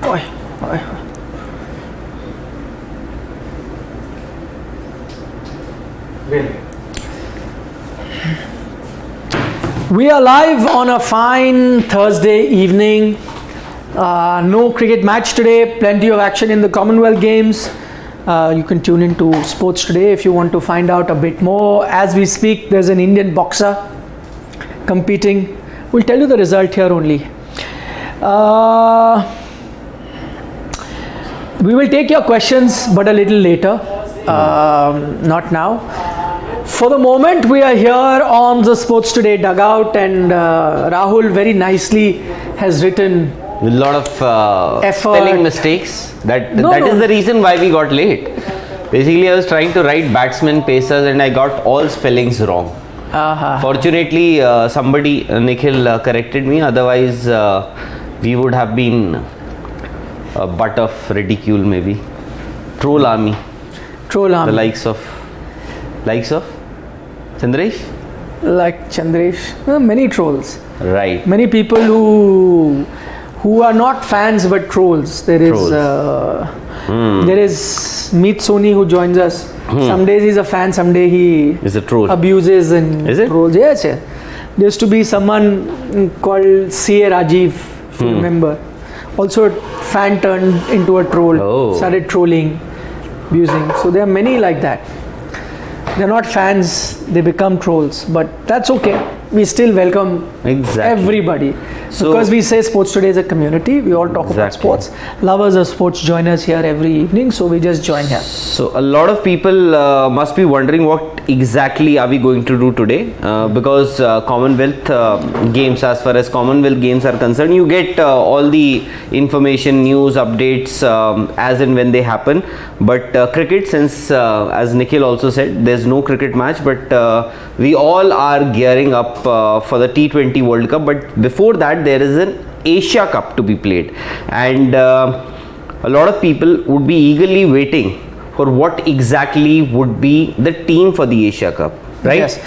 Oi, oi. We are live on a fine Thursday evening. No cricket match today, plenty of action in the Commonwealth Games. You can tune into Sports Today if you want to find out a bit more. As we speak, there's an Indian boxer competing. We'll tell you the result here only. We will take your questions, but a little later, not now. For the moment, we are here on the Sports Today dugout, and Rahul very nicely has written with a lot of spelling mistakes. That is the reason why we got late. Basically, I was trying to write batsmen, pacers, and I got all spellings wrong. Fortunately, somebody, Nikhil, corrected me. Otherwise, we would have been a butt of ridicule, maybe. Troll army. The likes of Chandresh? Like Chandresh. Many trolls. Right. Many people who are not fans but trolls. There is Meet Soni who joins us. Some days he's a fan, some day he is a troll. Abuses and trolls. Yes, yes. There used to be someone called C.A. Rajiv, if you remember. Also a fan turned into a troll. Started trolling, abusing. So there are many like that. They're not fans, they become trolls. But that's okay. We still welcome everybody. So, because we say Sports Today is a community, we all talk about sports. Lovers of sports join us here every evening, so we just join here. So a lot of people must be wondering what exactly are we going to do today, because Commonwealth Games, as far as Commonwealth Games are concerned, you get all the information, news, updates as and when they happen. But cricket, since as Nikhil also said, there's no cricket match, but we all are gearing up for the T20 World Cup. But before that, there is an Asia Cup to be played, and a lot of people would be eagerly waiting for what exactly would be the team for the Asia Cup, right? Yes.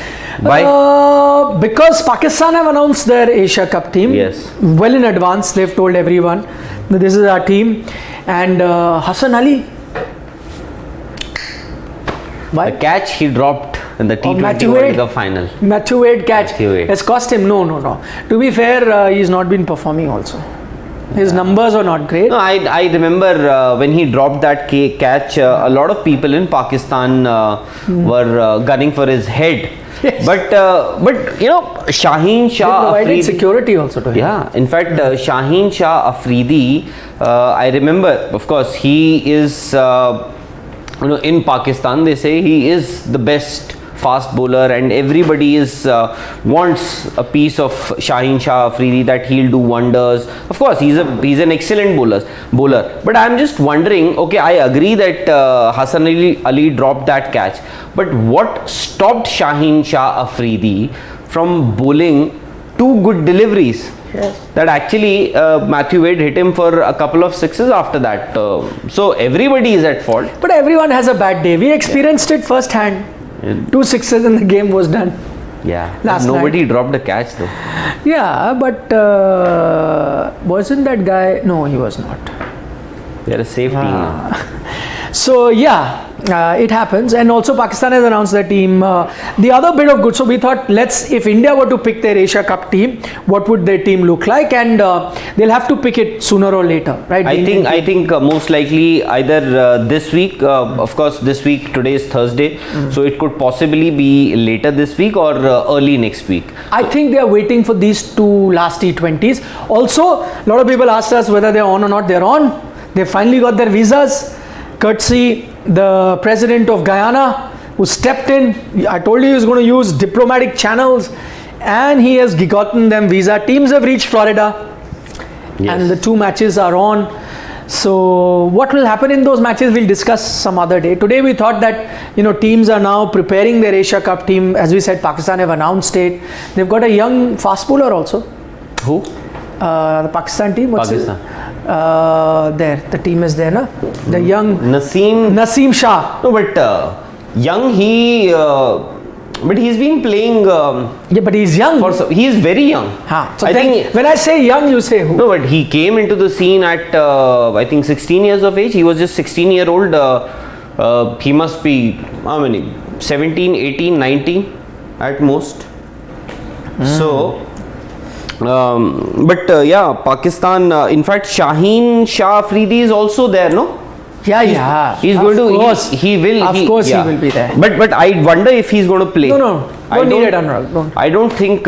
Because Pakistan have announced their Asia Cup team well in advance. They've told everyone that this is our team, and Hassan Ali. The catch he dropped in the T20 World Cup final. Matthew Wade catch has cost him. No. To be fair, he's not been performing also. His numbers are not great. No, I remember when he dropped that catch, a lot of people in Pakistan were gunning for his head. Yes. But you know, Shaheen Shah provided security also to him. Yeah, in fact, Shaheen Shah Afridi, I remember, of course, he is, in Pakistan, they say he is the best fast bowler, and everybody wants a piece of Shaheen Shah Afridi, that he'll do wonders. Of course, he's an excellent bowler. But I'm just wondering, okay, I agree that Hassan Ali dropped that catch, but what stopped Shaheen Shah Afridi from bowling two good deliveries? Yes. That actually Matthew Wade hit him for a couple of sixes after that. So everybody is at fault. But everyone has a bad day. We experienced it first hand. 2 sixes and the game was done. Yeah. Nobody dropped a catch though. Yeah, but wasn't that guy? No, he was not. They're a safe team. So yeah, it happens, and also Pakistan has announced their team. The other bit of good, so we thought, if India were to pick their Asia Cup team, what would their team look like? And they'll have to pick it sooner or later, right? I think most likely either this week. Of course, this week, today is Thursday, so it could possibly be later this week or early next week. I think they are waiting for these two last T20s. Also, a lot of people asked us whether they're on or not. They're on. They finally got their visas, courtesy the president of Guyana, who stepped in. I told you he was going to use diplomatic channels, and he has gotten them visa. Teams have reached Florida, and the 2 matches are on. So what will happen in those matches, we'll discuss some other day. Today we thought that teams are now preparing their Asia Cup team. As we said, Pakistan have announced it. They've got a young fast bowler also. Who? The Pakistan team. There, the team is there, na? The young Naseem Shah. No, but young, he But he's been playing. Yeah, but he's young. He is very young. So I then think when I say young, you say who? no, but he came into the scene at I think 16 years of age. He was just 16-year-old. He must be how many? 17, 18, 19 at most. So. But yeah, Pakistan. In fact, Shaheen Shah Afridi is also there, no? Yeah. He's of going to. Course. He will. Of course, he will be there. But I wonder if he's going to play. No. Don't need it, Anurag. Don't. I don't think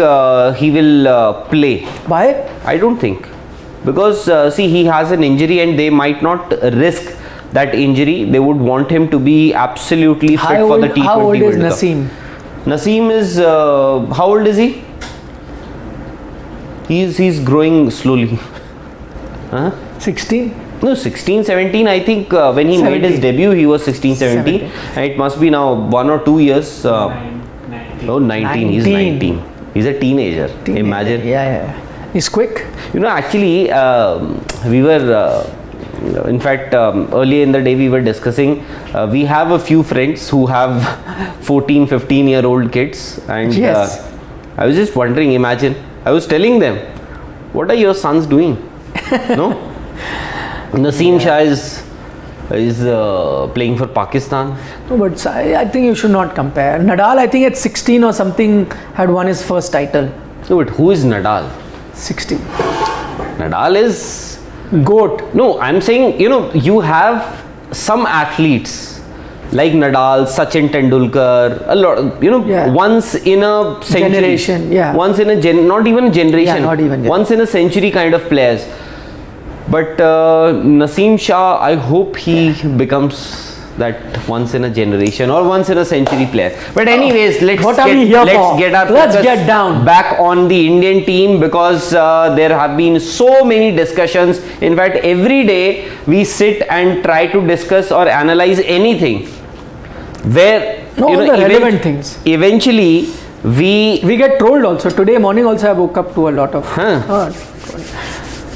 he will play. Why? I don't think, because see, he has an injury and they might not risk that injury. They would want him to be absolutely fit for the T20 How old is World Cup. Naseem? Naseem is how old is he? He's growing slowly. 16? No, 16, 17. I think when he made his 17. debut, he was 16, 17. And it must be now 1 or 2 years. 19. He's 19. He's a teenager. Imagine. Yeah. He's quick. You know, actually, we were, in fact, earlier in the day we were discussing, we have a few friends who have 14, 15-year-old kids. And Yes. I was just wondering, imagine, I was telling them, what are your sons doing? No? Naseem Shah is playing for Pakistan. No, but I think you should not compare. Nadal, I think at 16 or something, had won his first title. No, but who is Nadal? 16. Nadal is GOAT. No, I'm saying, you know, you have some athletes like Nadal, Sachin Tendulkar, a lot, you know, once in a century. Generation, yeah. Once in a not even a generation. Yeah, not even once in a century kind of players. But Naseem Shah, I hope he becomes that once in a generation or once in a century player. But anyways, let's get our focus down back on the Indian team, because there have been so many discussions. In fact, every day we sit and try to discuss or analyze anything where relevant things. Eventually we get trolled also. Today morning also I woke up to a lot of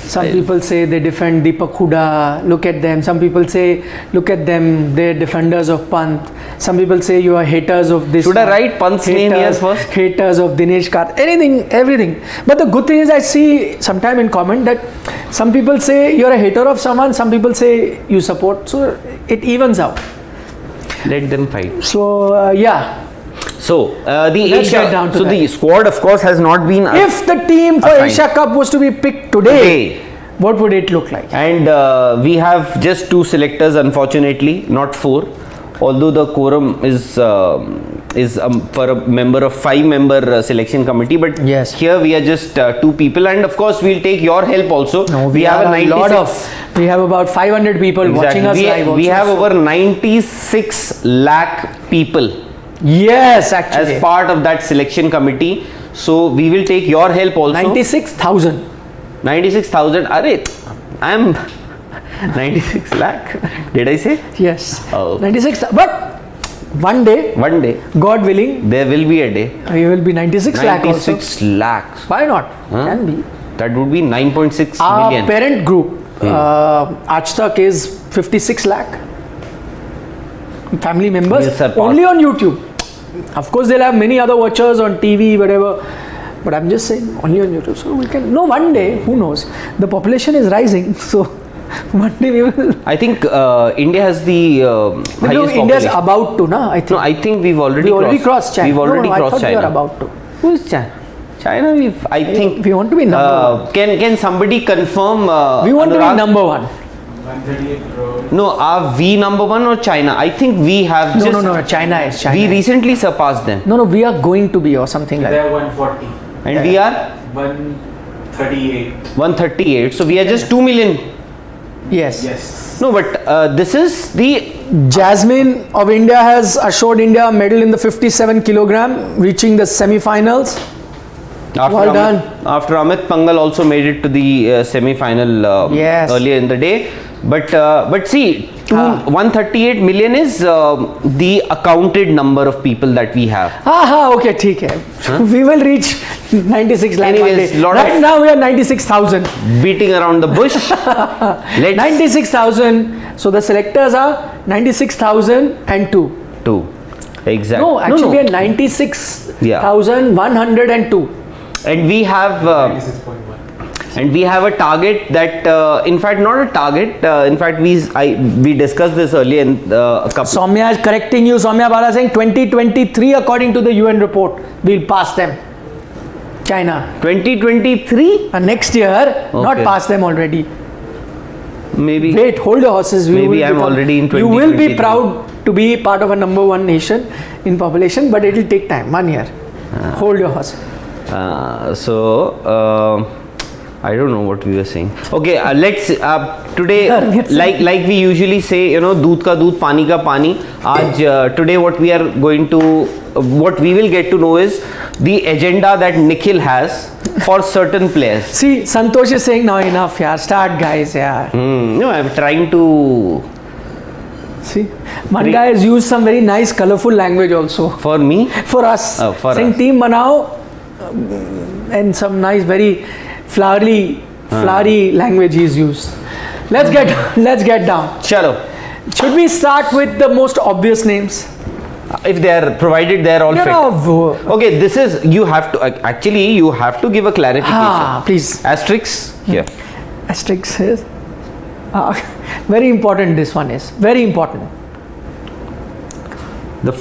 some people say they defend Deepak Hooda, look at them. Some people say, look at them, they're defenders of Pant. Some people say you are haters of this. Should I write Pant's name here first? Haters of Dinesh Karthik, anything, everything. But the good thing is I see sometime in comment that some people say you're a hater of someone, some people say you support. So it evens out. Let them fight. So yeah. So the squad of course has not been. If the team for Asia Cup was to be picked today, what would it look like? And we have just 2 selectors, unfortunately, not 4. Although the quorum is for a member of 5-member selection committee, but yes, here we are just 2 people, and of course we'll take your help also. No, we have we have about 500 people watching us live. We have over 96 lakh people. Yes, actually, as part of that selection committee. So we will take your help also. 96,000. 96,000. I am 96 lakh. Did I say? Yes. Oh. 96. But one day, God willing, there will be a day. You will be 96 lakh also. 96 lakhs. Why not? Can be. That would be 9.6 Our million. parent group, AajTak, is 56 lakh. Family members only on YouTube. Of course, they'll have many other watchers on TV, whatever. But I'm just saying, only on YouTube. So we can. No, one day, who knows? The population is rising, so one day we will. I think India has the highest population. India's about to, na? I think. No, I think we've already crossed China. We've already crossed I thought China. We are about to. Who is China? China, I think we want to be number one. Can somebody confirm? We want to be number 1. 138 crore. No, are we number 1 or China? I think we have. No. China is. We recently surpassed them. No, we are going to be or something like that. They are 140. And we are 138. 138. So we are just 2 million. Yes. No, but this is the. Jasmine of India has assured India a medal in the 57 kilogram, reaching the semi-finals. Well done. After Amit Pangal also made it to the semi-final earlier in the day. But see, 138 million is the accounted number of people that we have. Okay, ठीक है. We will reach 96 lakh. Anyways, right now we are 96,000. Beating around the bush. 96,000. So the selectors are 96,002. Exactly. No, actually we are 96,102. And we have 96.1. and we have a target that in fact not a target, in fact we discussed this earlier in a couple. Soumya is correcting you. Soumya Bala saying 2023 according to the UN report we'll pass them. China. 2023 And next year, not Okay. pass them already. maybe. Wait, hold your horses. Maybe I'm already in You will be 2023. proud to be part of a number one nation in population, but it will take time, 1 year. Hold your horses. I don't know what we were saying. Okay, let's today Yeah, we are saying- like we usually say, you know, दूध का दूध पानी का पानी. आज today what we are going to what we will get to know is the agenda that Nikhil has for certain players. See, Santosh is saying now enough, yeah. Start, guys, yeah. No, I'm trying to. See, one guy has used some very nice, colorful language also For me, for us. Oh, for saying us. team banao and some nice, very flowery language he's used. Let's get down. chalo. Should we start with the most obvious names? If they are provided, they are all fit. Okay, this is you have to actually you have to give a clarification. Please. Asterisks here. Asterisk is very important. This one is very important. The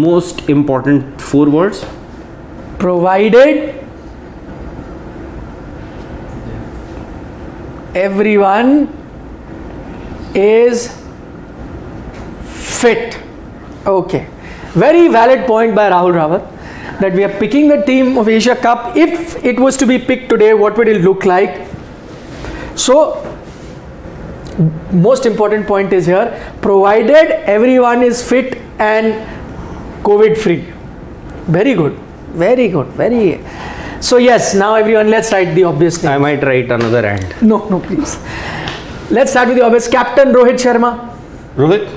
most important 4 words. Provided everyone is fit. Okay, very valid point by Rahul Rawat that we are picking the team of Asia Cup. If it was to be picked today, what would it look like? So most important point is here, provided everyone is fit and COVID free. Very good, very good, very. So yes, now everyone, let's write the obvious name. I might write another and. No, please. Let's start with the obvious. Captain Rohit Sharma. Rohit?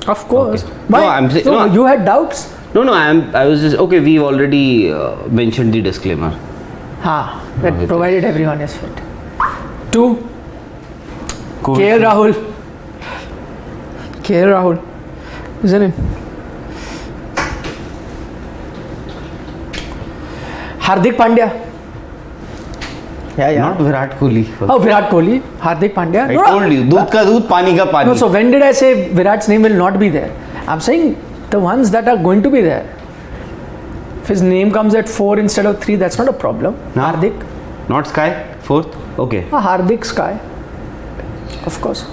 Of course. Okay. Why? No, I'm saying- no. You had doubts? No, I was just okay. We've already mentioned the disclaimer. That Rohit. provided everyone is fit. 2. Cool. KL Rahul. KL Rahul. Isn't it? Hardik Pandya. Yeah. Not Virat Kohli. Oh, Virat Kohli. Hardik Pandya. I told you, दूध का दूध, पानी का पानी. No, so when did I say Virat's name will not be there? I'm saying the ones that are going to be there. If his name comes at 4 instead of 3, that's not a problem. No. Hardik. Not Sky. 4th. Okay. Hardik Sky. Of course.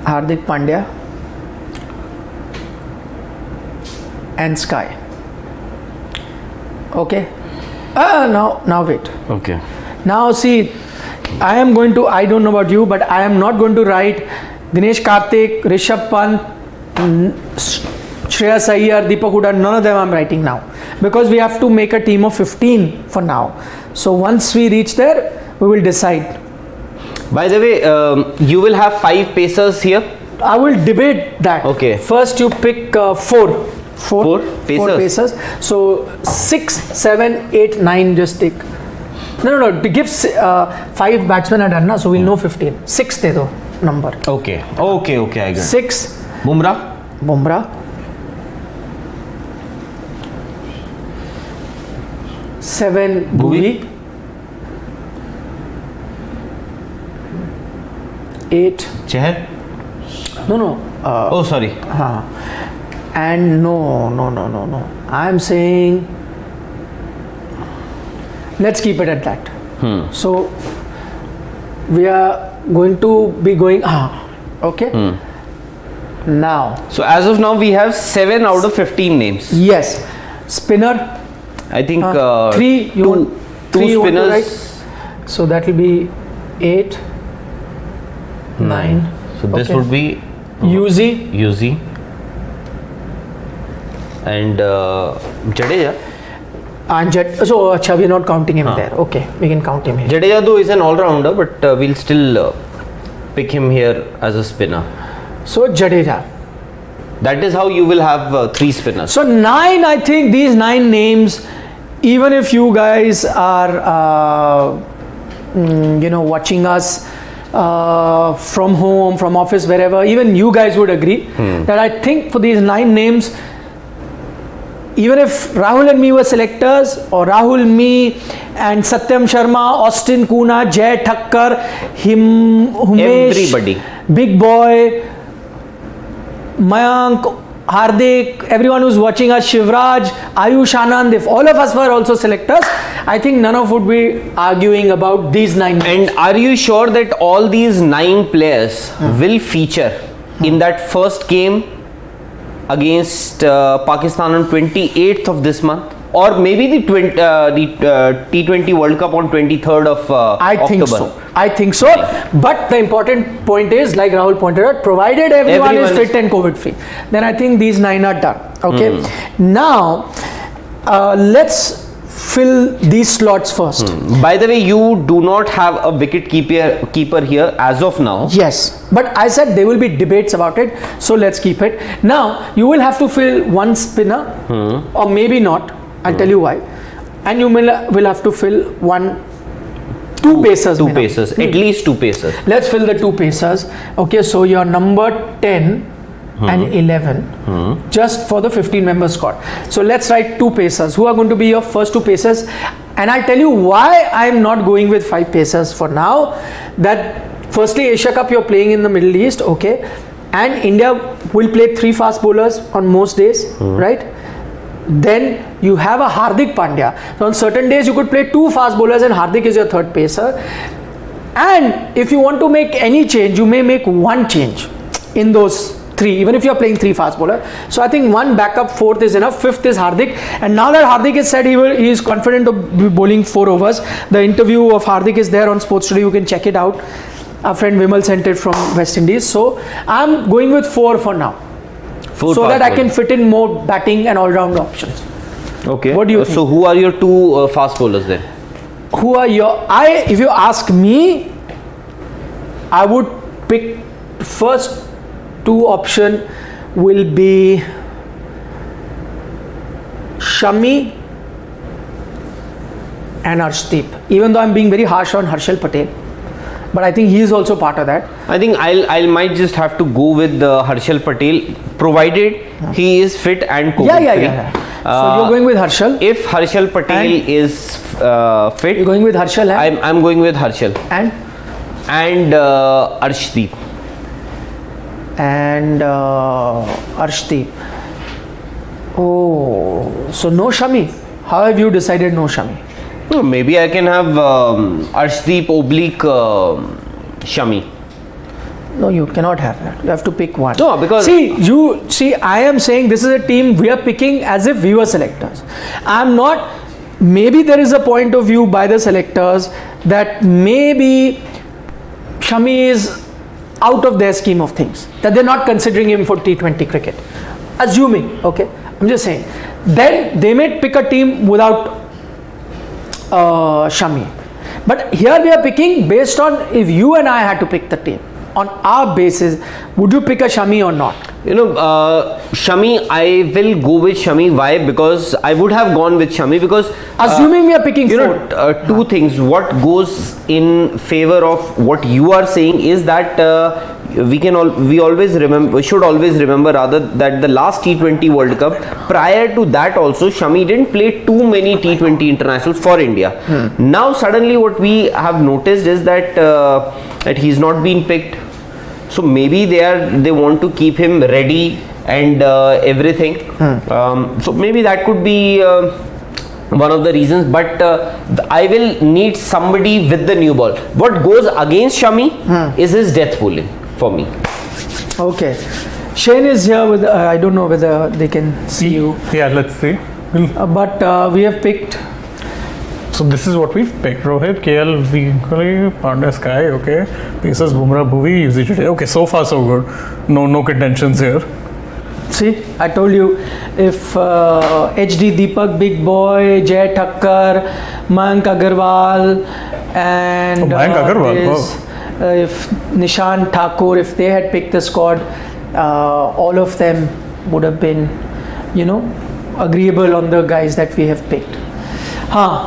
Hardik Pandya. And Sky. Okay. Now wait. Okay. Now see, I am going to, I don't know about you, but I am not going to write Dinesh Karthik, Rishabh Pant, Shreyas Iyer, Deepak Hooda, none of them I'm writing now. Because we have to make a team of 15 for now. So once we reach there, we will decide. By the way, you will have 5 pacers here. I will debate that. Okay. First you pick 4 pacers. So 6, 7, 8, 9 just take. No. To give 5 batsmen are done, na, so we'll know 15. 6 de do number. Okay. I got it. 6 Bumrah. 7 Bhuvi. 8 Chahar. No. Oh, sorry. And no. I am saying let's keep it at that. So we are going to be going. Okay. Now. So as of now, we have 7 out of 15 names. Yes. Spinner. I think 3. You want 2 3 you want to spinners. write? So that will be 8, 9. So this Okay. would be UZ. And Jadeja. And so acha, we're not counting him there. Okay, we can count him here. Jadeja though is an all-rounder, but we'll still pick him here as a spinner. So Jadeja. That is how you will have 3 spinners. So 9, I think these 9 names, even if you guys are, watching us from home, from office, wherever, even you guys would agree that I think for these 9 names, even if Rahul and me were selectors, or Rahul, me, and Satyam Sharma, Austin Kuna, Jay Thakkar, Humesh, Everybody. Big Boy, Mayank, Hardik, everyone who's watching us, Shivraj, Ayush Anand, if all of us were also selectors, I think none of would be arguing about these 9 names. And are you sure that all these 9 players will feature in that first game against Pakistan on 28th of this month, or maybe the T20 World Cup on 23rd of I think October? so. I think so. But the important point is, like Rahul pointed out, provided everyone is fit and COVID free, then I think these 9 are done. Okay. Now, let's fill these slots first. By the way, you do not have a wicket keeper here as of now. Yes, but I said there will be debates about it, so let's keep it. Now, you will have to fill one spinner, or maybe not. I'll tell you why. And you will have to fill two pacers. Two Meena. pacers, at least 2 pacers. Let's fill the 2 pacers. Okay, so your number 10 and 11, just for the 15-member squad. So let's write 2 pacers. Who are going to be your first 2 pacers? And I'll tell you why I'm not going with 5 pacers for now. That firstly, Asia Cup you're playing in the Middle East, okay, and India will play 3 fast bowlers on most days, right? Then you have a Hardik Pandya. So on certain days you could play 2 fast bowlers and Hardik is your 3rd pacer. And if you want to make any change, you may make 1 change in those 3, even if you are playing 3 fast bowler. So I think 1 backup, 4th is enough. 5th is Hardik. And now that Hardik has said he is confident of bowling 4 overs, the interview of Hardik is there on Sports Today. You can check it out. Our friend Vimal sent it from West Indies. So I'm going with 4 for now. 4 so that fast I can bowlers. fit in more batting and all-round options. Okay. What do you think? So who are your 2 fast bowlers then? Who are your... if you ask me, I would pick first 2 option will be Shami and Arshdeep. Even though I'm being very harsh on Harshal Patel, but I think he is also part of that. I think I might just have to go with Harshal Patel, provided he is fit and COVID free. Yeah. So you're going with Harshal. If Harshal Patel is fit, You're going with Harshal I'm going with Harshal and Arshdeep. Arshdeep. Oh, so no Shami. How have you decided no Shami? Maybe I can have Arshdeep oblique Shami. No, you cannot have that. You have to pick one. No, because- I am saying this is a team we are picking as if we were selectors. I'm not. Maybe there is a point of view by the selectors that maybe Shami is out of their scheme of things, that they're not considering him for T20 cricket. Assuming, okay, I'm just saying. Then they may pick a team without Shami. But here we are picking based on if you and I had to pick the team. On our basis, would you pick a Shami or not? Shami, I will go with Shami. Why? Because I would have gone with Shami because Assuming we are picking you 4. know, 2 things. What goes in favor of what you are saying is that we should always remember rather that the last T20 World Cup, prior to that also, Shami didn't play too many T20 internationals for India. Now suddenly what we have noticed is that he's not been picked. So maybe they want to keep him ready and everything. So maybe that could be one of the reasons. But I will need somebody with the new ball. What goes against Shami is his death bowling for me. Okay. Shane is here with, I don't know whether they can see you. Yeah, let's see. But we have picked. So this is what we've picked. Rohit, KL, Vinkley, Pandya, Sky, okay. Pacers, Bumrah, Bhuvi, Yuzi today. Okay, so far so good. No contentions here. See, I told you, if HD Deepak, Big Boy, Jay Thakkar, Mayank Agarwal, and Mayank Agarwal, if Nishan Thakur, if they had picked the squad, all of them would have been, agreeable on the guys that we have picked.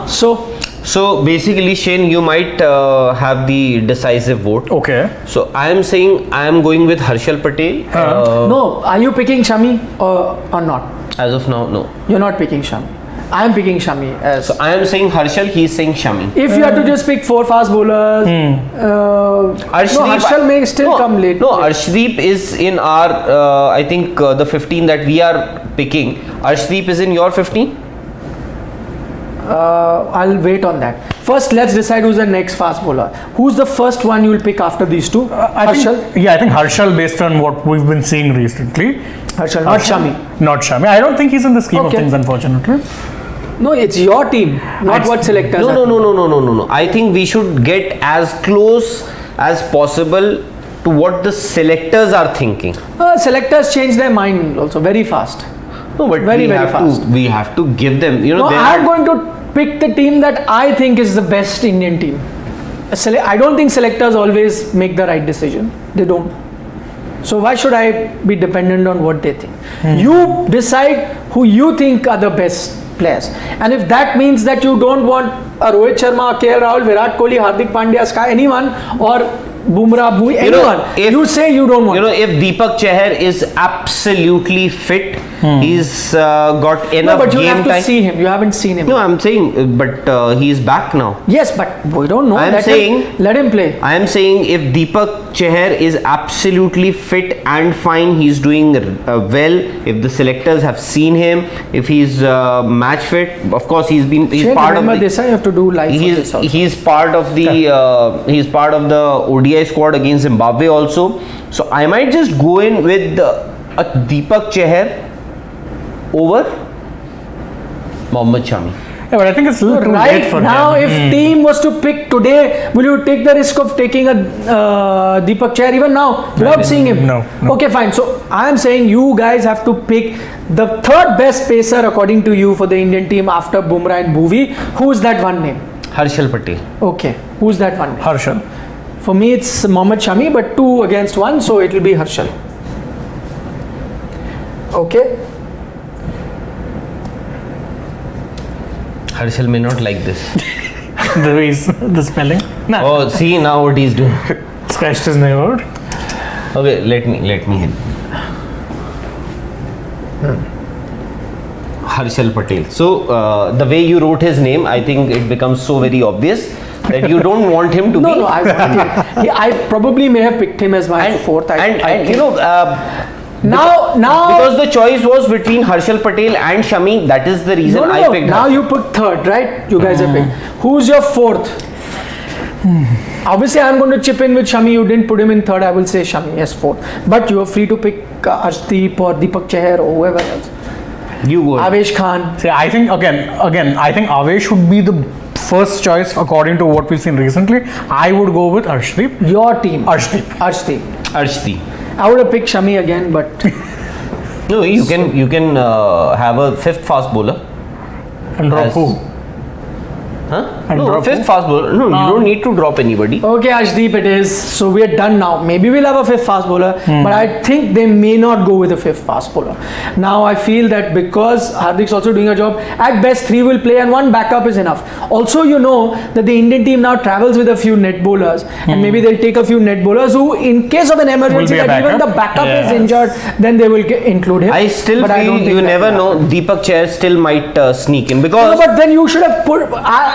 So So basically, Shane, you might have the decisive vote. Okay. So I am saying I am going with Harshal Patel. No, are you picking Shami or not? As of now, no. You're not picking Shami. I am picking Shami as. So I am saying Harshal, he is saying Shami. If you had to just pick 4 fast bowlers, no, Harshal may still come late. No, Arshdeep is in our, I think the 15 that we are picking. Arshdeep is in your 15? I'll wait on that. First, let's decide who's the next fast bowler. Who's the first one you'll pick after these two? I think Harshal, based on what we've been seeing recently. Harshal, not Shami. Not Shami. I don't think he's in the scheme of Okay. things, unfortunately. No, it's your team, not what selectors are. No. I think we should get as close as possible to what the selectors are thinking. Selectors change their mind also very fast. No, but Very fast. we have to give them, No, I'm going to pick the team that I think is the best Indian team. I don't think selectors always make the right decision. They don't. So why should I be dependent on what they think? You decide who you think are the best players. And if that means that you don't want a Rohit Sharma, KL Rahul, Virat Kohli, Hardik Pandya, Sky, anyone, or Bumrah, Bhui, anyone, you say you don't want. If Deepak Chahar is absolutely fit, he's got enough No, but you game have to time. see him. You haven't seen him. No, I'm saying, but he's back now. Yes, but we don't know. I am Let him play. I am saying if Deepak Chahar is absolutely fit and fine, he's doing well. If the selectors have seen him, if he's match fit, of course he's Shane, part of remember the. this. I have to do live for this also. He's part of the he's part of the ODI squad against Zimbabwe also. So I might just go in with a Deepak Chahar over Mohammad Shami. Yeah, but I think it's a little too late Right for now, him. if team was to pick today, will you take the risk of taking a Deepak Chahar even now without seeing him? No. Okay, fine. So I am saying you guys have to pick the third best pacer according to you for the Indian team after Bumrah and Bhuvi. Who is that one name? Harshal Patel. Okay, who's that one name? Harshal. For me, it's Mohammad Shami, but 2 against 1, so it will be Harshal. Okay. Harshal may not like this. The way the spelling. Nah. Oh, see now what he's doing. Scratched his name out. Okay, let me hit. Harshal Patel. So the way you wrote his name, I think it becomes so very obvious that you don't want him to be. No, I want him. I probably may have picked him as my fourth. And you know, now because the choice was between Harshal Patel and Shami, that is the reason I picked. Now Harshal. you put third, right? You guys have picked. Who's your fourth? Obviously, I'm going to chip in with Shami. You didn't put him in third. I will say Shami, yes, fourth. But you are free to pick Arshdeep or Deepak Chahar or whoever else. You go. Avesh Khan. See, I think again, I think Avesh would be the first choice according to what we've seen recently. I would go with Arshdeep. Your team. Arshdeep. Arshdeep. I would have picked Shami again, but No, you can have a fifth fast bowler. And drop As- who? Huh? And No, drop fifth who? fast bowler. No, you don't need to drop anybody. okay, Arshdeep it is. So we are done now. Maybe we'll have a fifth fast bowler, but I think they may not go with a fifth fast bowler. Now I feel that because Hardik's also doing a job, at best 3 will play and 1 backup is enough. Also, you know that the Indian team now travels with a few net bowlers, and maybe they'll take a few net bowlers who, in case of an emergency, Will be a that even the backup. backup is Yes. injured, then they will include him. I still But I don't feel think you that never will know. happen. Deepak Chahar still might sneak in No, because but then you should have put.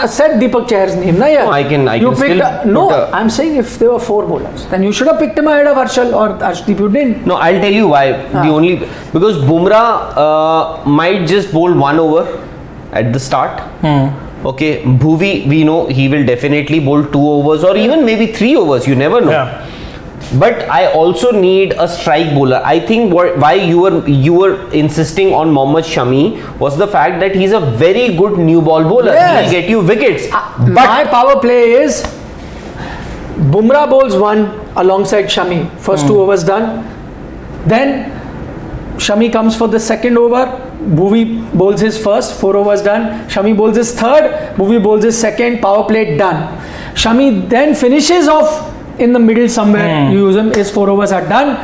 I said Deepak Chahar's name, na? Yeah. No, I can You still picked. No, put a- I'm saying if there were 4 bowlers, then you should have picked him ahead of Harshal or Arshdeep. You didn't. No, I'll tell you why. The only because Bumrah might just bowl 1 over at the start. Okay, Bhuvi, we know he will definitely bowl 2 overs or even maybe 3 overs. You never know. Yeah. But I also need a strike bowler. I think why you were insisting on Mohammad Shami was the fact that he's a very good new ball bowler. Yes. He'll get you wickets. My power play is Bumrah bowls 1 alongside Shami. First 2 overs done. Then Shami comes for the second over. Bhuvi bowls his first, 4 overs done. Shami bowls his third. Bhuvi bowls his second. Power play done. Shami then finishes off in the middle somewhere. You use him. His 4 overs are done.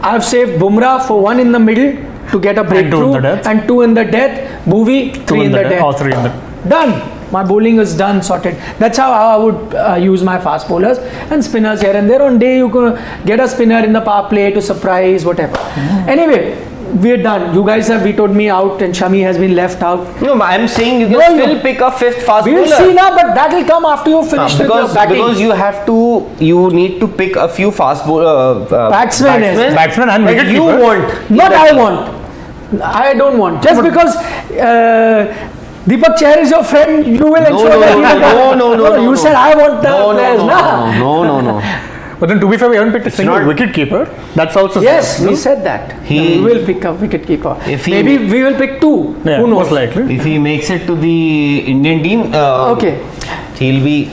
I've saved Bumrah for 1 in the middle to get a And 2 in breakthrough the death. and 2 in the death. Bhuvi 3 in the death. All 3 in the Done. My bowling is done, sorted. That's how I would use my fast bowlers and spinners here and there. On day you can get a spinner in the power play to surprise, whatever. Anyway, we're done. You guys have vetoed me out and Shami has been left out. No, I'm saying you can still pick a fifth fast We'll bowler. see now, but that will come after you finish with your batting. Because you need to pick a few fast Batsmen and that wicket you keeper. want. Not I want. I don't want. Just because Deepak Chair is your friend, you will ensure that he will no. You said I want the players. No. But then to be fair, we haven't picked a single wicket keeper. That's also Yes, no? we said that. He- We will pick a wicket keeper. If he- Maybe we will pick two. Yeah, Who knows? most likely. If he makes it to the Indian team, Okay. he'll be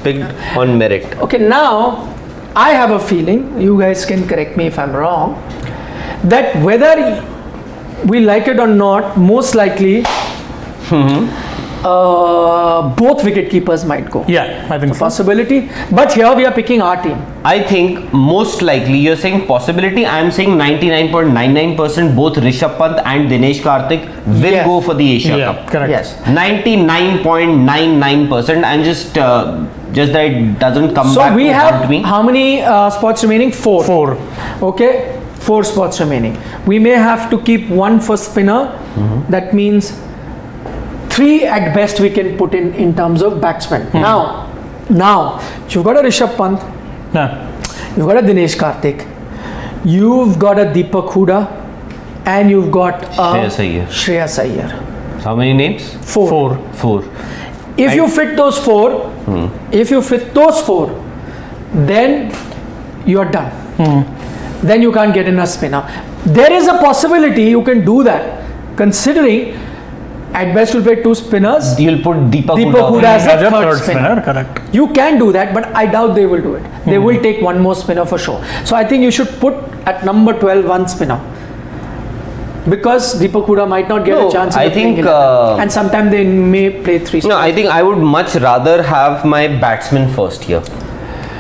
picked on merit. Okay, now I have a feeling, you guys can correct me if I'm wrong, that whether we like it or not, most likely both wicket keepers might go. Yeah, I think so. Possibility. But here we are picking our team. I think most likely, you're saying possibility, I'm saying 99.99% both Rishabh Pant and Dinesh Karthik will Yes. go for the Asia Yeah, Cup. correct. Yes. 99.99%. I'm just that it doesn't come So back we to have haunt me. how many spots remaining? Four. 4. Okay, 4 spots remaining. We may have to keep one for spinner. That means 3 at best we can put in terms of batsmen. Now, you've got a Rishabh Pant, Yeah. you've got a Dinesh Karthik, you've got a Deepak Hooda, and you've got a Shreyas Iyer. How many names? 4. 4. If you fit those 4, then you're done. Then you can't get in a spinner. There is a possibility you can do that, considering at best you'll play 2 spinners. You'll put Deepak Hooda as As a a third spinner. correct. You can do that, but I doubt they will do it. They will take one more spinner for sure. So I think you should put at number 12 one spinner. Because Deepak Hooda might not get No, a chance. I in the playing think, 11. And sometimes they may play 3 No, spinners. I think I would much rather have my batsman first here.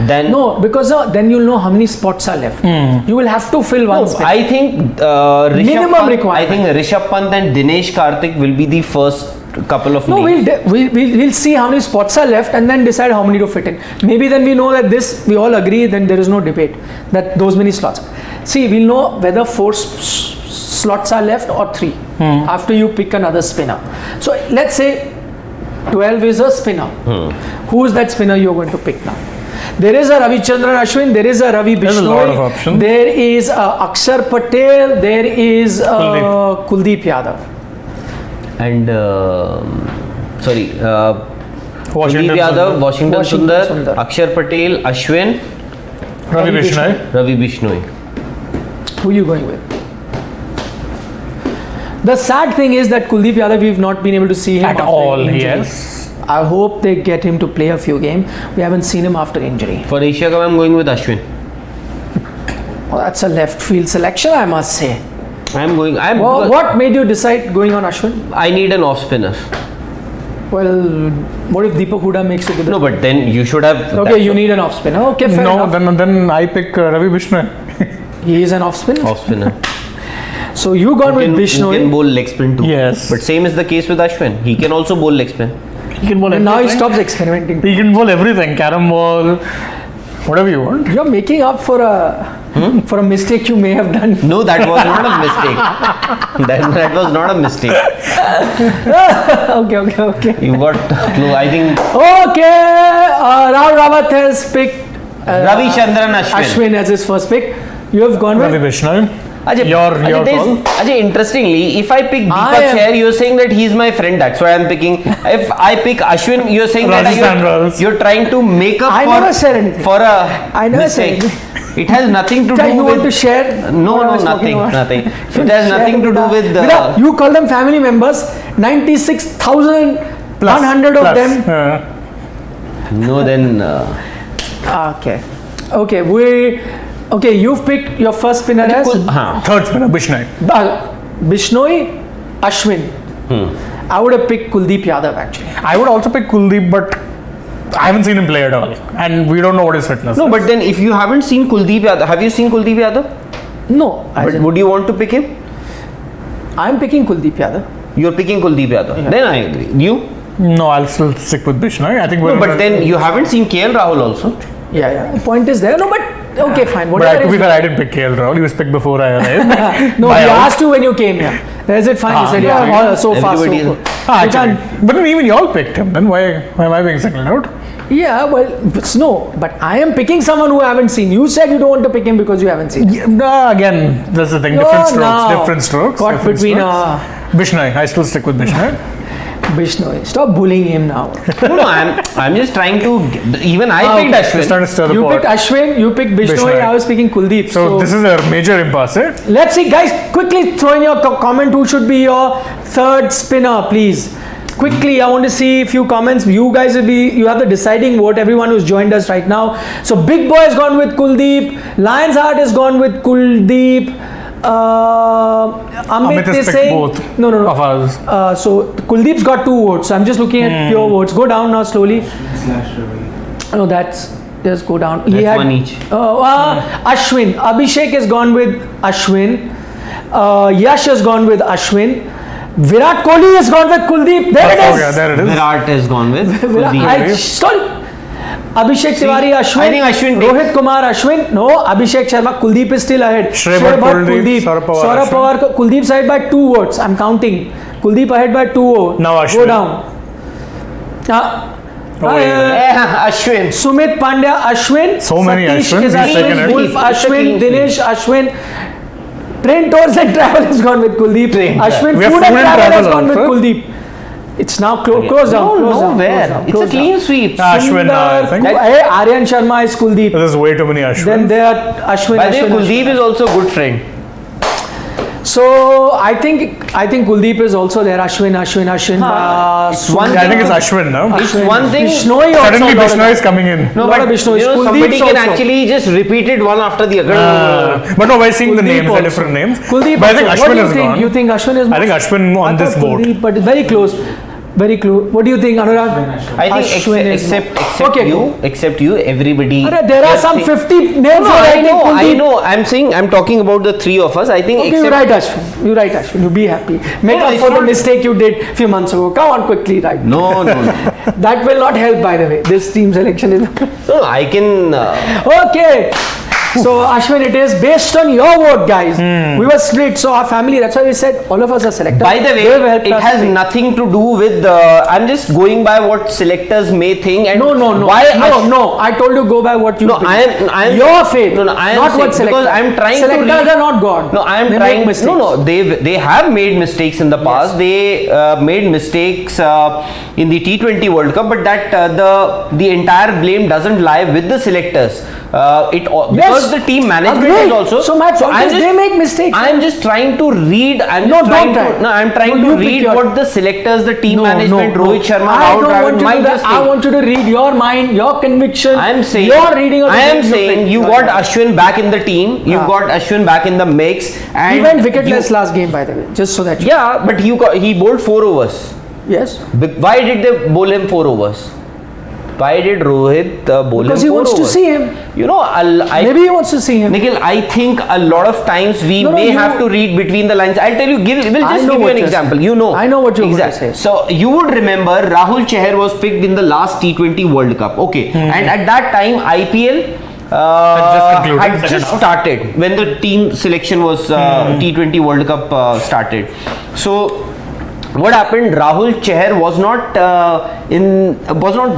Then No, because then you'll know how many spots are left. You will have to fill one spot. I think Minimum requirement. I think Rishabh Pant and Dinesh Karthik will be the first couple of No, names. we'll see how many spots are left and then decide how many to fit in. Maybe then we know that we all agree, then there is no debate that those many slots. See, we'll know whether 4 slots are left or 3 after you pick another spinner. So let's say 12 is a spinner. Who is that spinner you're going to pick now? There is a Ravichandran Ashwin, there is a Ravi There's a lot of Bishnoi, options. there is a Akshar Patel, there is Kuldeep Yadav. And Kuldeep Washington Yadav, Washington Sundar. Sundar, Akshar Patel, Ashwin, Ravi Bishnoi. Ravi Bishnoi. Who are you going with? The sad thing is that Kuldeep Yadav, we've not been able to see him At after all, injury. yes. I hope they get him to play a few games. We haven't seen him after injury. For Asia Cup, I'm going with Ashwin. Well, that's a left field selection, I must say. Because What made you decide going on Ashwin? I need an off spinner. Well, what if Deepak Hooda makes it to the... No, but then you should have. Okay, you need an off spinner. Okay, fair No, enough. then I pick Ravi Bishnoi. He is an off spinner. Off spinner. So you gone with Who can Bishnoi. bowl leg spin too. Yes. But same is the case with Ashwin. He can also bowl leg spin. He can bowl And now he everything. stops experimenting. He can bowl everything. Carom ball, whatever you want. You're making up for a mistake you may have done. No, that was not a mistake. that was not a mistake. Okay. You got clue. I think Okay, Rao Rawat has picked Ravi Chandran Ashwin. as his first pick. You have gone Ravi with Bishnoi. Ajay, Your there's- call. Ajay, interestingly, if I pick I Deepak am- Chair, you're saying that he's my friend. That's why I'm picking. If I pick Ashwin, you're saying Rajasthan that Royals. you're trying to make up I for, never said anything. for a I never said mistake. anything. It has nothing to That do you with. want to share? No, what I was talking nothing. about? It has nothing to do with. You call them family members. 96,100 of them. No, then. Okay. You've picked your first spinner as Third spinner, Bishnoi. Bishnoi, Ashwin. I would have picked Kuldeep Yadav actually. I would also pick Kuldeep, but I haven't seen him play at all. And we don't know what his fitness No, is. but then if you haven't seen Kuldeep Yadav, have you seen Kuldeep Yadav? No, But would you want to pick him? I'm picking Kuldeep Yadav. You're picking Kuldeep Yadav. Yeah. Then I agree. You? No, I'll still stick with Bishnoi. I think No, but then you haven't seen KL Rahul also. Yeah. The point is there. No, but okay, fine. But Whatever to be is- fair, I didn't pick KL Rahul. He was picked before I arrived. No, By he out. asked you when you came here. Is it fine? You said, yeah. yeah, so far, so Everybody is- good. Ah, You actually, can't- but then even y'all picked him. Then why am I being singled out? Yeah, well, no, but I am picking someone who I haven't seen. You said you don't want to pick him because you haven't seen. Yeah, nah, again, that's the thing. No, Different strokes. no. Different strokes. Caught different between strokes. Bishnoi. I still stick with Bishnoi. Bishnoi. Stop bullying him now. No, I'm just trying to. Even I Ah, picked okay. Just Ashwin. trying to stir the You pot. picked Ashwin, you picked Bishnoi, Bishnoi. I was picking Kuldeep. So this is a major impasse. Eh? Let's see, guys, quickly throw in your comment who should be your third spinner, please. Quickly, I want to see a few comments. You guys you have the deciding vote, everyone who's joined us right now. So Big Boy has gone with Kuldeep, Lion's Heart has gone with Kuldeep, Amit has is picked saying both no of ours. so Kuldeep's got 2 votes. I'm just looking at pure votes. Go down now slowly. Slash Ravi. No, that's just go down. That's one each. Ashwin. Abhishek has gone with Ashwin. Yash has gone with Ashwin. Virat Kohli has gone with Kuldeep. There it is. Okay, there it is. Virat has gone with. Kuldeep. Sorry. Abhishek Tiwari, Ashwin. I think Ashwin takes- Rohit Kumar, Ashwin. No, Abhishek Sharma. Kuldeep is still ahead. Shrey Bhatt, Kuldeep, Saurabh Pawar, Saurabh Ashwin. Pawar. Kuldeep's ahead by 2 votes. I'm counting. Kuldeep ahead by 2 votes. Now Go Ashwin. down. Oh, yeah. Ashwin. Sumit Pandya, Ashwin. So many Satish Ashwins, is he's taken Ashwin. it. Wolf, It's a Ashwin. clean sweep. Dinesh, Ashwin. Train Tours and Travel has gone with Kuldeep. Train Ashwin We have Food and Food and Travel has Travel gone with also. Kuldeep. It's now close down. No, Close down. nowhere. Close down. It's a Close down. clean sweep. Ashwin, I think. Hey, Aryan Sharma is Kuldeep. There's way too many Ashwin. Then there Ashwin. By the way, Ashwin, Kuldeep is also a good friend. So I think Kuldeep is also there. Ashwin. It's one Yeah, I think thing. it's Ashwin now. It's one thing. Bishnoi also. Suddenly got Bishnoi it. is coming in. No, Lot but of Bishnoi. you know, Kuldeep's somebody can also. actually just repeat it one after the other. But no, by seeing the Kuldeep names, also. they're different names. Kuldeep. But I think also. What Ashwin do you is think? gone. You think Ashwin is? I think Ashwin on I this thought vote. Kuldeep, but it's very close. Very close. What do you think, Anurag? I think Ashwin is except you, everybody. Arre, there are just some think- 50 names. No, where I think know, I Kuldeep- know. I'm talking about the 3 of us. I think Okay, you except write Ashwin. You write Ashwin. You be happy. Make No, up it's for the not- mistake you did a few months ago. Come on, quickly write. no. That will not help, by the way. This team selection is. No, I can. Okay. So Ashwin, it is based on your vote, guys. We were split, so our family. That's why we said all of us are selected. By the They have way, helped it us has pick. nothing to do with. I'm just going by what selectors may think and No. why. No. I told you go by what you. No, pick. I am. Your faith. No, I am not saying, what selectors. because I'm trying selectors to. are not God. No, I am They trying. Make mistakes. No, they have made mistakes in the past. They made mistakes in the T20 World Cup, but that the entire blame doesn't lie with the selectors. Because the team management Agreed. is also. So my point is they make mistakes. I'm just trying to read. I'm No, just trying don't to. try. No, I'm trying No, to you pick read your- what the selectors, the team No, management, no. Rohit Sharma, I Rahul don't Dravid want you might to. just I think. want you to read your mind, your conviction. I'm saying. your reading of the I am game saying pick. you got Ashwin back in the team. You Yeah. got Ashwin back in the mix. And He went wicketless you- last game, by the way. Just so that. You Yeah, but he bowled 4 overs. Yes. Why did they bowl him 4 overs? Why did Rohit bowl Because him he 4 wants to overs? see him. You know, Maybe he wants to see him. Nikhil, I think a lot of times we No, may you- have to read between the lines. I'll tell you, we'll I just know give you what an you're example. saying. You know. I know what you're going to exactly. say. So you would remember Rahul Chahar was picked in the last T20 World Cup. Okay. And at that time, IPL just concluded, had second just half. started when the team selection was T20 World Cup started. So what happened? Rahul Chahar was not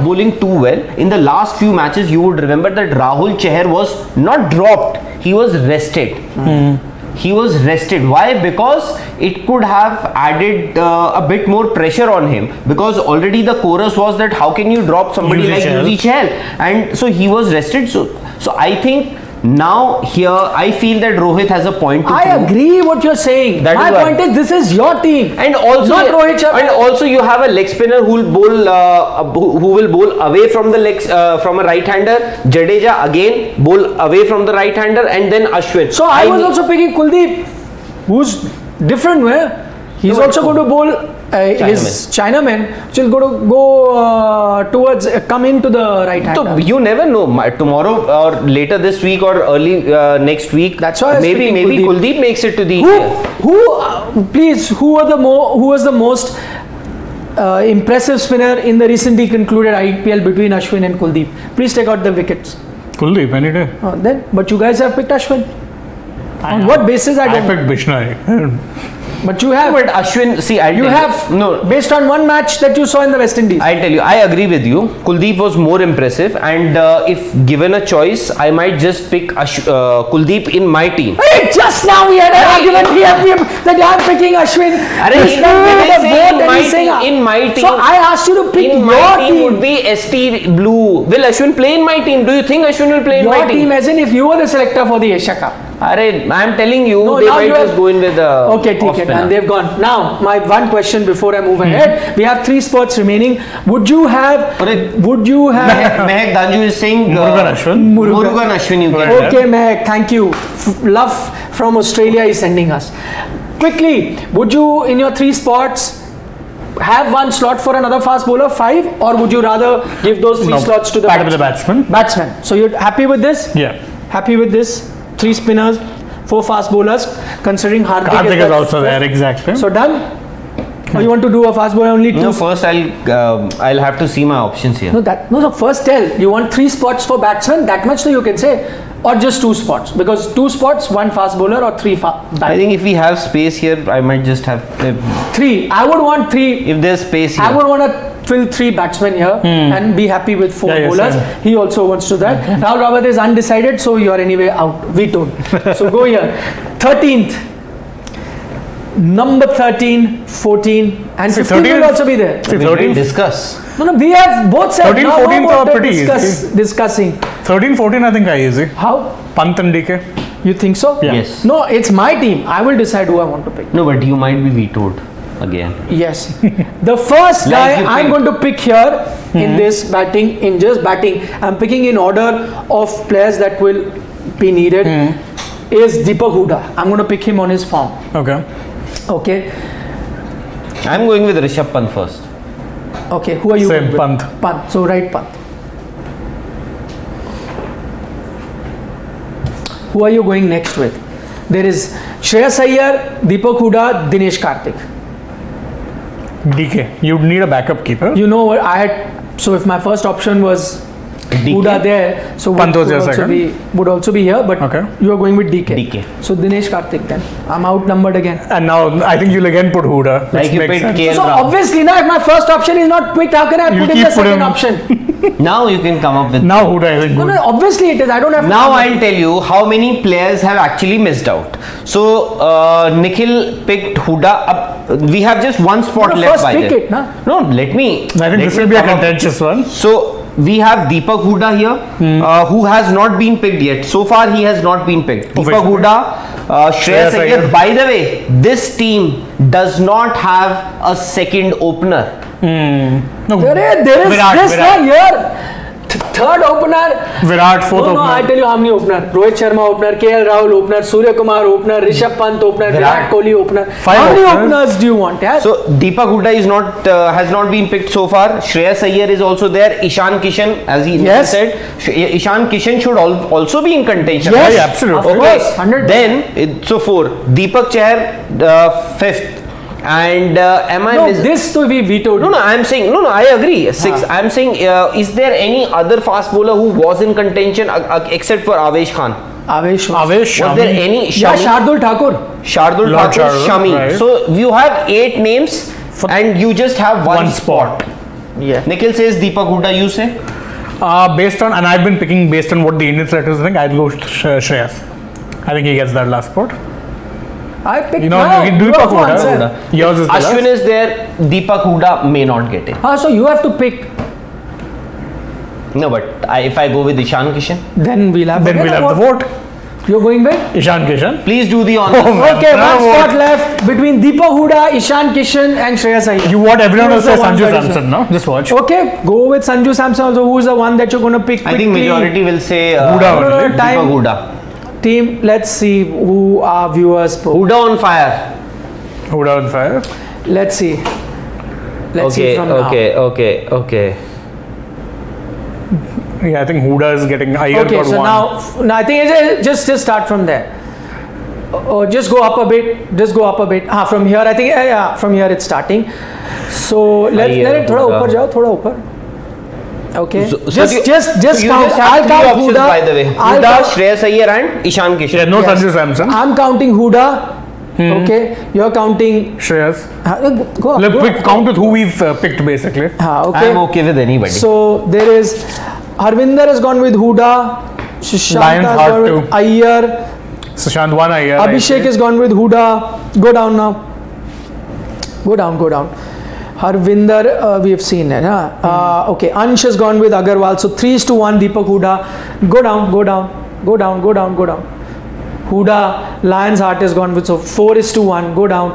bowling too well in the last few matches. You would remember that Rahul Chahar was not dropped; he was rested. He was rested. Why? Because it could have added a bit more pressure on him. Because already the chorus was that how can you drop somebody Yuzi like Chahal. Yuzi Chahal? And so he was rested. So I think now here I feel that Rohit has a point to I prove. agree what you're saying. That My is why. point is this is your team. And also, Not Rohit Sharma. and also you have a leg spinner who will bowl, who will bowl away from the legs from a right-hander. Jadeja again bowl away from the right-hander, and then Ashwin. So I was also picking Kuldeep, who's different. Where he's No, also going to bowl his Chinaman, which will go towards come into the right hand. So you never know. Tomorrow or later this week or early next week. That's why I was maybe picking Kuldeep. Kuldeep makes it to the. Please, who was the most impressive spinner in the recently concluded IPL between Ashwin and Kuldeep. Please take out the wickets. Kuldeep, any day. But you guys have picked Ashwin. On what basis? I I don't know. picked Bishnoi. But you have. But Ashwin, see, You have. no. Based on one match that you saw in the West Indies. I tell you, I agree with you. Kuldeep was more impressive, and if given a choice, I might just pick Kuldeep in my team. Hey, just now we had an argument here that I'm picking Ashwin. Just now we had a vote and he's saying, in my team, So I asked you to pick in your my team team. would be ST Blue. Will Ashwin play in my team? Do you think Ashwin will play in my Your team? team, as in if you were the selector for the Asia Cup. Arey, I am telling you, No, they now might you have- just go in with the Okay, off take it. spinner. And they've gone. Now, my one question before I move ahead. We have 3 spots remaining. Would you have? Mehak Danju is saying Murugan Ashwin. Murugan Ashwin you can. Okay, Mehak, thank you. Love from Australia is sending us. Quickly, would you in your 3 spots have one slot for another fast bowler, 5, or would you rather give those 3 No, slots to the back to the batsman. batsman? So you're happy with this? Yeah. Happy with this? 3 spinners, 4 fast bowlers, considering Hardik Karthik is the also there, exactly. So done? Or you want to do a fast bowler only 2? No, first I'll have to see my options here. No, first tell. You want 3 spots for batsman, that much so you can say, or just 2 spots? Because 2 spots, 1 fast bowler or 3 I think if we have space here, I might just have 3. I would want 3. if there's space here. I would want to fill 3 batsmen here and be happy with 4 Yeah, bowlers. same. He also wants to that. Rahul Rawat is undecided, so you are anyway out. Vetoed. So go here. 13th. Number 13, 14 and 15 13 will also be there. See, We didn't 13, discuss. No, we have both said 13, now 14 about are pretty discussing. 13, 14 I think I easy. How? Pant and DK. You think so? Yeah. Yes. No, it's my team. I will decide who I want to pick. No, but you might be vetoed again. Yes. The first Like guy you I'm picked. going to pick here in this batting, in just batting, I'm picking in order of players that will be needed, is Deepak Hooda. I'm going to pick him on his form. Okay. Okay. I'm going with Rishabh Pant first. Okay. Who are you? Same, going with? Pant. Pant. So right Pant. Who are you going next with? There is Shreyas Iyer, Deepak Hooda, Dinesh Karthik. DK. You'd need a backup keeper. You know what I had? So if my first option was Hooda there, so Pant was your also second? would also be here, but Okay. you are going with DK. DK. So Dinesh Karthik then. I'm outnumbered again. And now I think you'll again put Hooda. Like which you makes picked sense. KL So Rahul. obviously now if my first option is not picked, how can I You put in keep the second putting- option? Now you can come up with. Now Hooda I think No, good. no, obviously it is. I don't have to Now come up- I'll tell you how many players have actually missed out. So Nikhil picked Hooda up. We have just one spot No, left first by pick there. it, na? No, let me. I think let this me will be a come up. contentious one. So we have Deepak Hooda here, who has not been picked yet. So far, he has not been picked. Deepak Obviously. Hooda, Shreyas Shreyas Iyer. Iyer. By the way, this team does not have a second opener. No, there is Virat, this Virat. now here. Third opener. Virat, fourth No, I opener. tell you how many opener. Rohit Sharma opener, KL Rahul opener, Surya Kumar opener, Rishabh Pant opener, Virat Kohli opener. 5 How many openers. openers do you want? Yeah? So Deepak Hooda is not has not been picked so far. Shreyas Iyer is also there. Ishan Kishan, as he Yes. said, Ishan Kishan should also be in contention. Yes, Yeah, absolutely. of course, 100%. Then so 4. Deepak Chahar 5th, and am I? no, this to be vetoed. No, I'm saying no. I agree. 6. I'm saying, is there any other fast bowler who was in contention except for Avesh Khan? Avesh. Avesh, Was there Shami. any? Yeah, Shami? Shardul Thakur. Shardul Lord Thakur, Shardul, Shami. right. So you have 8 names, and you just have one spot. Yeah. Nikhil says Deepak Hooda. You say? Based on, and I've been picking based on what the Indian selectors think, I'll go with Shreyas. I think he gets that last spot. I picked You know, now. you can do You Deepak have to answer. Hooda. Yours is the Ashwin last. is there. Deepak Hooda may not get it. So you have to pick. No, but if I go with Ishan Kishan, Then we'll have. Then we'll have the vote. You're going with? Ishan Kishan. please do the honor. Oh, man. Okay, one Bravo. spot left between Deepak Hooda, Ishan Kishan, and Shreyas Iyer. You want everyone Who else is the say one Sanju that is- Samson, no? Just watch. Okay, go with Sanju Samson also. Who is the one that you're going to pick? I think quickly? majority will say Hooda No, no, only. no, time. Deepak Hooda. Team, let's see who our viewers spoke. Hooda on fire. Hooda on fire. Let's see. Let's see Okay, from now. okay. Yeah, I think Hooda is getting Iyer Okay, got so one. now I think just start from there. Just go up a bit. Just go up a bit. From here, I think, yeah, from here it's starting. So let थोड़ा ऊपर जाओ, थोड़ा ऊपर. Okay. Just count. I'll count options, Huda. by the way. Huda, Shreyas Iyer and Ishan Kishan. Yeah, no Yes. Sanju Samson. I'm counting Huda. Okay. You're counting. Shreyas. Go. Look, go. we count with who we've picked basically. Okay. I'm okay with anybody. So there is Harvinder has gone with Huda. Shashank Lions has hard gone with too. Iyer. Sushant one Iyer. Abhishek has gone with Huda. Go down now. Go down. Harvinder, we have seen it. Okay, Ansh has gone with Agarwal. So 3:1, Deepak Huda. Go down. Huda, Lions Heart has gone with. So 4:1. Go down.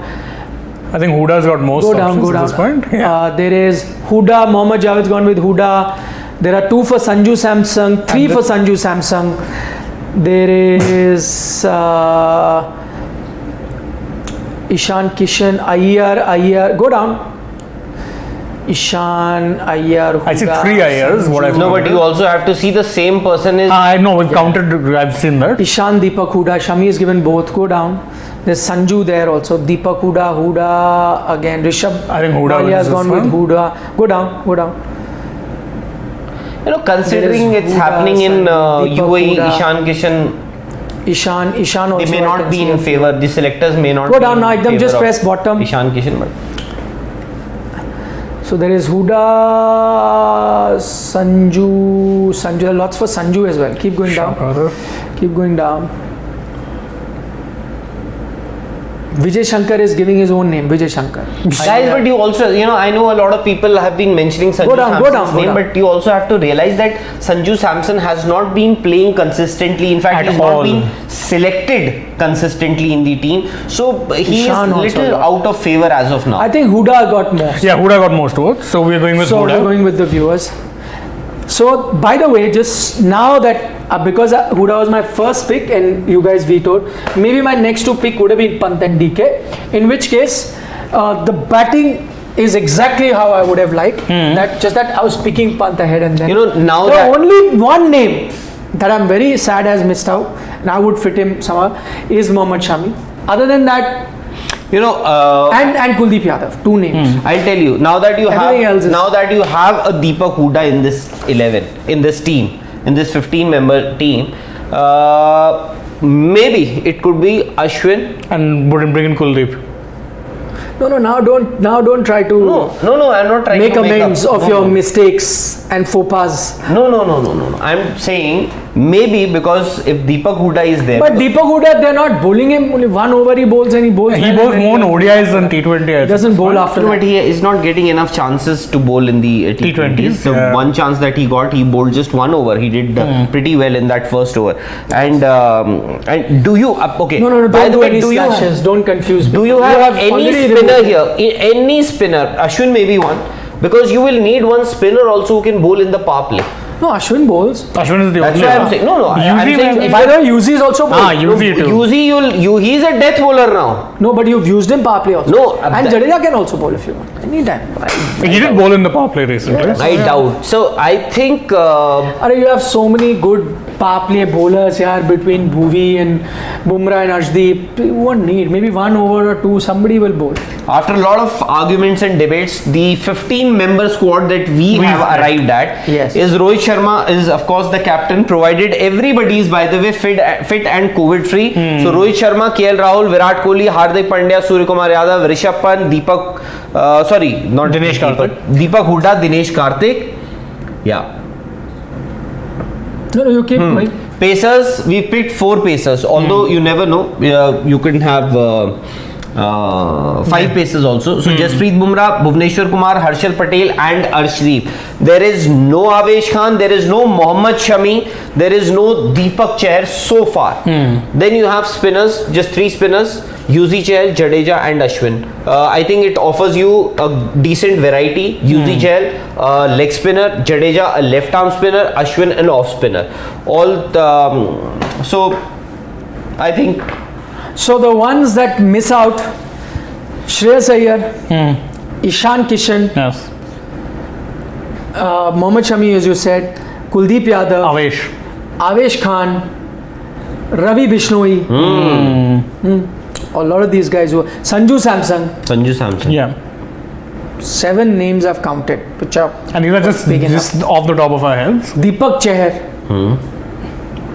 I think Huda's got most options at this point. Yeah. There is Huda. Mohammad Javed's gone with Huda. There are 2 for Sanju Samsung. 3 for Sanju Samsung. There is Ishan Kishan, Iyer. Go down. Ishan, Iyer, Huda. I see 3 Iyers. What I've No, but you also have to see the same person is. I know, we've counted, I've seen that. Ishan, Deepak Huda. Shami has given both. Go down. There's Sanju there also. Deepak Huda again. Rishabh. I think Huda Walia has wins gone this with one. Huda. Go down. Considering There is it's Huda, happening in Deepak UAE, Huda. Ishan Kishan, Ishan also. they may I not can be see in a- favor. The selectors may not. Go be down in now, ekdam, favor just of press bottom. Ishan Kishan, but So there is Huda, Sanju. There are lots for Sanju as well. Keep going down. Vijay Shankar is giving his own name. Vijay Shankar. guys, but you also, I know a lot of people have been mentioning Sanju Go down, Samson's go name, down. but you also have to realize that Sanju Samson has not been playing consistently. In fact, At he's all. not been selected consistently in the team. So he Ishan is also little got. out of favor as of now. I think Huda got more. Yeah, Huda got most votes. So we're going with So Huda. we're going with the viewers. So by the way, just now that because Huda was my first pick and you guys vetoed, maybe my next 2 pick would have been Pant and DK. In which case, the batting is exactly how I would have liked. That I was picking Pant ahead and then. Now the that only one name that I'm very sad has missed out, and I would fit him somehow, is Mohammad Shami. Other than that, and Kuldeep Yadav, 2 names. I'll tell you, now that you Everything else is- have a Deepak Huda in this 11, in this team, in this 15-member team, maybe it could be Ashwin. And wouldn't bring in Kuldeep. No, now don't try to No, I'm not trying make to amends up. of your mistakes and faux pas. No. I'm saying maybe because if Deepak Huda is there. But Deepak Huda, they're not bowling him. Only 1 over he bowls and he bowls. He well bowls and more in then ODIs than T20. He doesn't bowl after No, that. but he is not getting enough chances to bowl in the T20s. The yeah. one chance that he got, he bowled just 1 over. He did pretty well in that first over. And do you okay? No, by don't the do way, any slashes. Don't confuse me. Do you have any already spinner removed- here? Any spinner? Ashwin may be one, because you will need one spinner also who can bowl in the power play. No, Ashwin bowls. Ashwin is the That's only why I'm one. saying I'm Uzi saying will- if By the way, Yuzi is also bowled. Uzi too. Uzi, he's a death bowler now. No, but you've used him power play also. No, and that- Jadeja can also bowl if you want. Anytime. He did bowl in the power play recently. I doubt. So I think You have so many good power play bowlers here between Bhuvi and Bumrah and Arshdeep. You won't need. Maybe 1 over or 2, somebody will bowl. after a lot of arguments and debates, the 15-member squad that we have arrived at Yes. is Rohit Sharma is of course the captain, provided everybody is by the way fit and COVID free. So Rohit Sharma, KL Rahul, Virat Kohli, Hardik Pandya, Surya Kumar Yadav, Rishabh Pant, Dinesh Karthik. Deepak Huda, Dinesh Karthik. Yeah. No, you keep going. Pacers, we picked 4 pacers. Although you never know, you can have 5 pacers also. So Jasprit Bumrah, Bhuvneshwar Kumar, Harshal Patel, and Arshdeep. There is no Avesh Khan. There is no Mohammad Shami. There is no Deepak Chair so far. Then you have spinners, just 3 spinners: Yuzi Chahal, Jadeja, and Ashwin. I think it offers you a decent variety. Yuzi Chahal, leg spinner; Jadeja, a left arm spinner; Ashwin, an off spinner. So I think So the ones that miss out: Shreyas Iyer, Ishan Kishan, Yes. Mohammad Shami, as you said, Kuldeep Yadav, Avesh Khan, Ravi Bishnoi. A lot of these guys were Sanju Samson. Sanju Samson. Yeah. 7 names I've counted, which are And these are just big enough. just off the top of our heads. Deepak Chahar.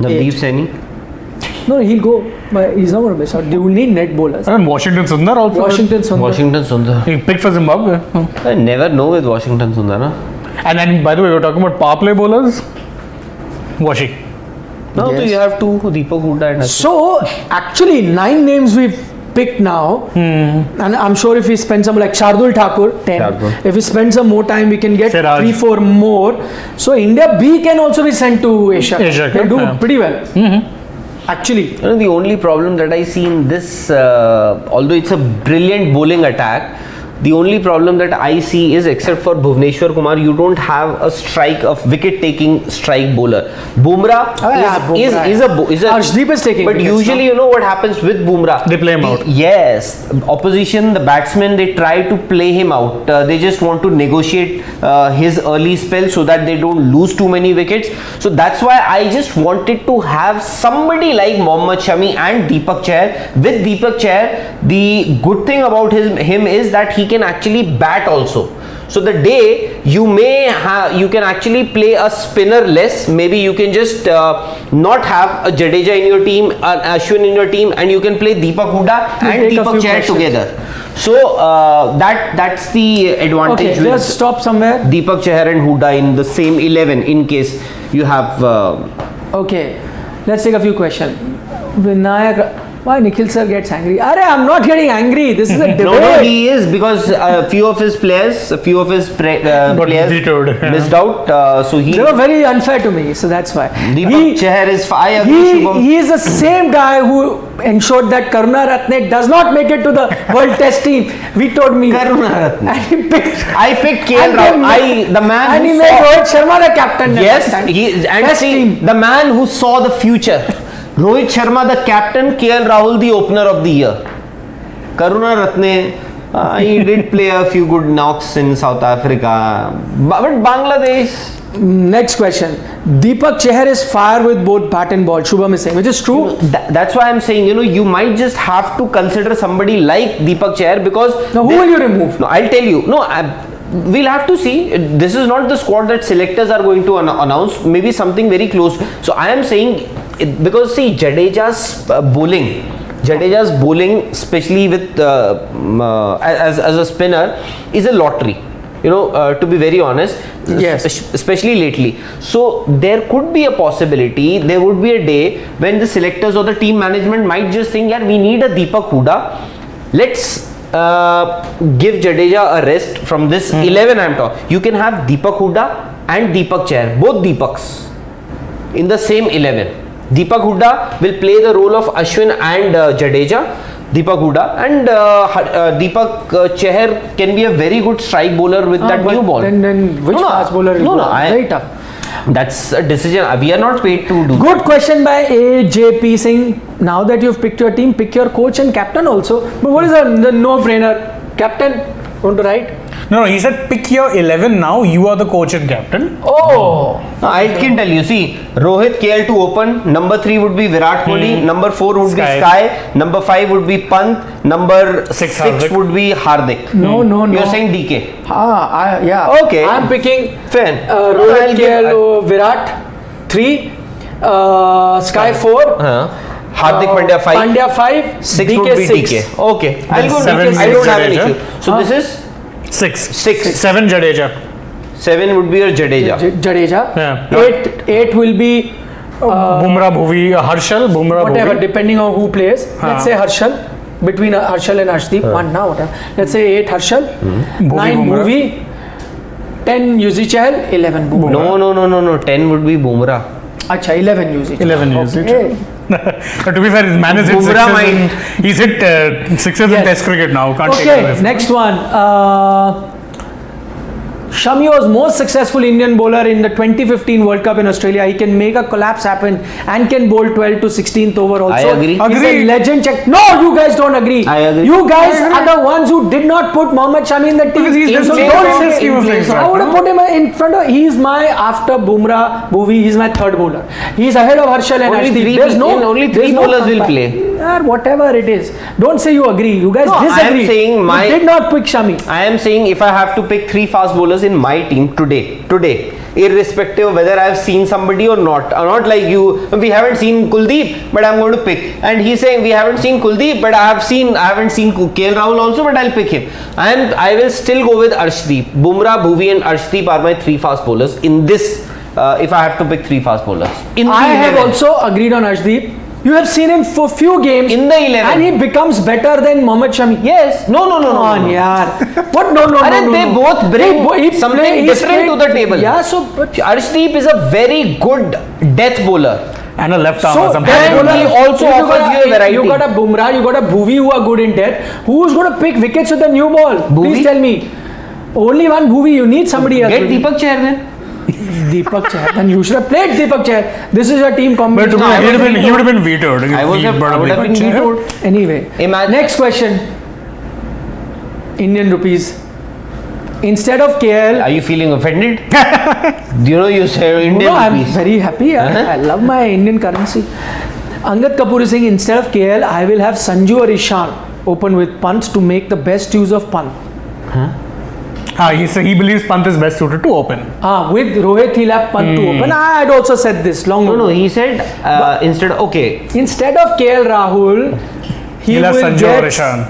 Navdeep Saini. No, he'll go. But he's not going to miss out. They will need net bowlers. And Washington Sundar also. Washington Sundar. Washington Sundar. He picked for Zimbabwe. I never know with Washington Sundar. Na? And then, by the way, we were talking about power play bowlers. Washi. No, Yes. so you have two, Deepak Hooda and Ashwin. So, actually, 9 names we've picked now. And I'm sure if we spend some, like Shardul Thakur, 10. Shardul. If we spend some more time, we can get Siraj. 3-4 more. So, India B can also be sent to Asia. Asia They Cup, do yeah. pretty well. Actually. You know, the only problem that I see in this, although it's a brilliant bowling attack, the only problem that I see is, except for Bhuvneshwar Kumar, you don't have a wicket-taking strike bowler. Bumrah is a Arshdeep is taking but wickets usually, now. you know what happens with Bumrah? They play him out. Yes, opposition, the batsmen, they try to play him out. They just want to negotiate his early spell so that they don't lose too many wickets. So that's why I just wanted to have somebody like Mohammad Shami and Deepak Chahar. With Deepak Chahar, the good thing about him is that he can actually bat also. So the day you can actually play a spinner less. Maybe you can just not have a Jadeja in your team, an Ashwin in your team, and you can play Deepak Hooda and take a Deepak few Chahar questions. together. So that's the advantage Okay, with just stop somewhere. Deepak Chahar and Hooda in the same 11 in case you have. Okay, let's take a few questions. Vinayak, why Nikhil sir gets angry? Arey, I'm not getting angry. This is a debate. No, he is, because a few of his players players vetoed, yeah. missed out. So he They were very unfair to me, so that's why. Deepak Chahar is I agree, Shubham. He is the same guy who ensured that Karuna Ratne does not make it to the World Test team. Vetoed me. Karuna Ratne. And he picked. I picked KL And Rahul. they- The man And who he made saw, Rohit Sharma the captain. yes, next time. and Test see, team. the man who saw the future. Rohit Sharma the captain, KL Rahul the opener of the year. Karuna Ratne, he did play a few good knocks in South Africa, but Bangladesh. Next question. Deepak Chahar is fire with both bat and ball. Shubham is saying, which is true. That's why I'm saying, you might just have to consider somebody like Deepak Chahar, because Now, who will you remove? No, I'll tell you. No, we'll have to see. This is not the squad that selectors are going to announce. Maybe something very close. So I am saying, because see, Jadeja's bowling, especially with as a spinner, is a lottery. To be very honest, Yes. especially lately. So there could be a possibility, there would be a day when the selectors or the team management might just think, yeah, we need a Deepak Hooda. Let's give Jadeja a rest from this 11 I'm talking. You can have Deepak Hooda and Deepak Chahar, both Deepaks, in the same 11. Deepak Hooda will play the role of Ashwin and Jadeja. Deepak Hooda and Deepak Chahar can be a very good strike bowler with that But new ball. Then which fast bowler will go? Very tough. That's a decision. We are not paid to do. Good question by AJP saying, now that you've picked your team, pick your coach and captain also. But what is the no-brainer? Captain, want to write? No, he said pick your 11 now. You are the coach and captain. Oh! I can tell you. See, Rohit KL to open. Number 3 would be Virat Kohli. Number 4 would be Sky. Number 5 would be Pant. Number 6 Hardik. would be Hardik. No. You're saying DK. Yeah. Okay. I'm picking Fair. Rohit KL, Virat 3, Sky 4. Hardik Pandya 5. Pandya 5. 6 DK would be 6. DK. Okay. I'll go seven DK. I don't have an Jadeja. issue. So this is 6. 7 Jadeja. 7 would be your Jadeja. Jadeja. Yeah. 8 will be Bumrah, Bhuvi, Harshal, Bumrah, whatever, Bhuvi. depending on who plays. Let's say Harshal. Between Harshal and Arshdeep, 1 now. Whatever. Let's say 8 Harshal, 9 Bumrah. Bhuvi, 10 Yuzi Chahal, 11 Bumrah. No. 10 would be Bumrah. Acha, 11 Yuzi Chahal. 11 Yuzi Okay. But to be fair, his man has hit Bumrah he's hit sixes in Test cricket now. Can't take it away Okay, from next one. Shami was most successful Indian bowler in the 2015 World Cup in Australia. He can make a collapse happen and can bowl 12 to 16th over also. I agree. He's a Agree. legend check. No, you guys don't agree. I agree. You guys are the ones who did not put Mohammad Shami in the team. Because he's the So same don't in say- scheme of things, I right, would have no? put him in front of. He's my after Bumrah, Bhuvi. He's my third bowler. He's ahead of Harshal and Only Arshdeep. three There's people- no. only there's three no bowlers will comeback. play. Yeah, whatever it is. Don't say you agree. You guys No, I am disagree. saying You did not pick Shami. I am saying if I have to pick 3 fast bowlers in my team today, irrespective of whether I have seen somebody or not like you, we haven't seen Kuldeep, but I'm going to pick. And he's saying we haven't seen Kuldeep, but I haven't seen KL Rahul also, but I'll pick him. And I will still go with Arshdeep. Bumrah, Bhuvi, and Arshdeep are my 3 fast bowlers in this. If I have to pick 3 fast bowlers, I have also agreed on Arshdeep. You have seen him for few games in the 11, and he becomes better than Mohammad Shami. Yes. No. Come on, yaar. What? No. They both bring something different to the table. Yeah. So, but Arshdeep is a very good death bowler. And a left arm so or something. and he also offers you a variety. You got a Bumrah, you got a Bhuvi who are good in death. Who's going to pick wickets with the new ball? Bhuvi? Please tell me. Only one Bhuvi. You need somebody else. Get Deepak Chahar then. Deepak Chahar. Then you should have played Deepak Chahar. This is your team But combination. he would have been vetoed. I would have been vetoed. Anyway, Imagine- next question. Indian rupees. Instead of KL, Are you feeling offended? Do you know you say Indian no, I'm rupees? very happy. I love my Indian currency. Angad Kapoor is saying instead of KL, I will have Sanju or Ishan open with Pant to make the best use of Pant. He believes Pant is best suited to open. With Rohit, he'll have Pant to open. I had also said this long ago. No, he said instead of Instead of KL Rahul, he He'll have will Sanju get or Ishan.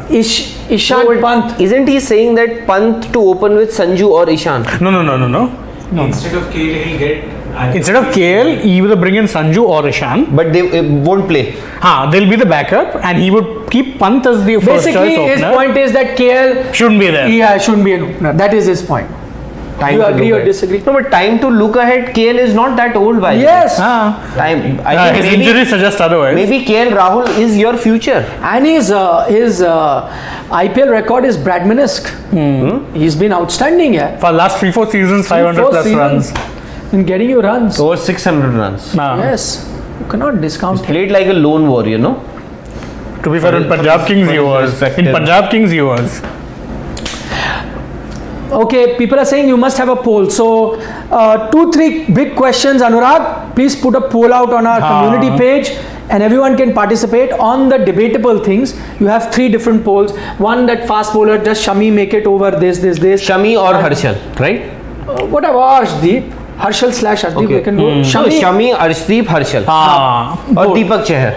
Ishan Pant. Isn't he saying that Pant to open with Sanju or Ishan? No. Instead of KL, he'll get. Instead of KL, he will bring in Sanju or Ishan. But they won't play. They'll be the backup, and he would keep Pant as the first choice Basically, opener. his point is that KL Shouldn't be there. shouldn't be an opener. That is his point. Time You to agree look or ahead. disagree? No, but time to look ahead. KL is not that old, by the way. Yes. I think His maybe, injuries suggest otherwise. maybe KL Rahul is your future. And his IPL record is Bradmanesque. He's been outstanding here. For last 3-4 seasons, 500 plus runs. In getting you runs. Over 600 runs. Yes. You cannot discount him. Played like a lone warrior, no? To be fair, in Punjab Kings he was. perspective. In Punjab Kings he was. Okay, people are saying you must have a poll. So, 2-3 big questions. Anurag, please put a poll out on our community page and everyone can participate on the debatable things. You have 3 different polls. One, that fast bowler, does Shami make it over this? Shami or Harshal, right? Whatever, Arshdeep. Harshal / Arshdeep, we can go. So Shami, Arshdeep, Harshal. Or Deepak Chahar.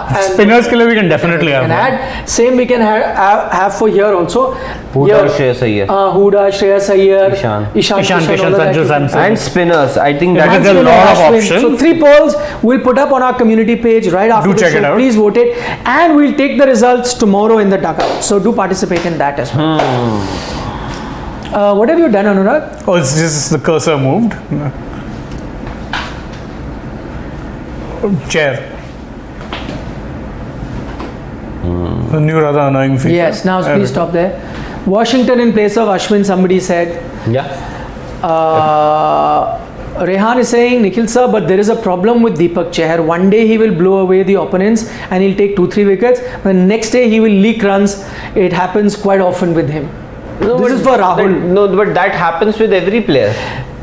And Spinners ke liye we can definitely have can one. add. Same we can have for here also. Huda, Shreyas Iyer. Huda, Shreyas Iyer, Ishan. Ishan Kishan, all of that. Sanju Samson. And spinners. I think Yeah, that because is there are a lot of Ashwin. options. So 3 polls we'll put up on our community page right after Do the check show. it out. Please vote it, and we'll take the results tomorrow in the dugout. So do participate in that as well. What have you done, Anurag? Oh, it's just the cursor moved. Chair. The new rather annoying feature. Yes. Now please stop there. Washington in place of Ashwin. Somebody said. Yeah. Rehan is saying, Nikhil sir, but there is a problem with Deepak Chahar. One day he will blow away the opponents and he'll take 2-3 wickets. The next day he will leak runs. It happens quite often with him. This is for Rahul. But that happens with every player.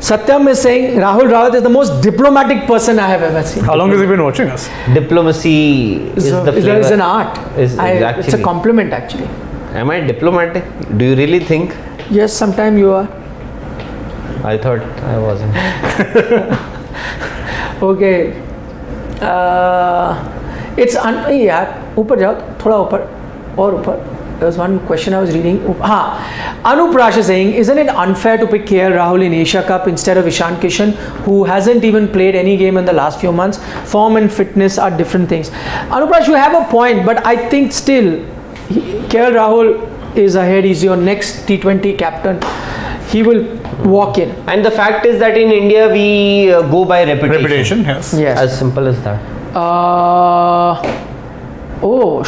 Satyam is saying Rahul Rawat is the most diplomatic person I have ever seen. How long has he been watching us? Diplomacy is the flavor. Is an art. Is It's a actually. compliment actually. Am I diplomatic? Do you really think? Yes, sometime you are. I thought I wasn't. Okay. It's यार ऊपर जाओ थोड़ा ऊपर और ऊपर. There was one question I was reading. Anup Rash is saying, isn't it unfair to pick KL Rahul in Asia Cup instead of Ishan Kishan, who hasn't even played any game in the last few months? Form and fitness are different things. Anup Rash, you have a point, but I think still KL Rahul is ahead. He's your next T20 captain. He will walk in. And the fact is that in India we go by reputation. Yes. Yes. As simple as that.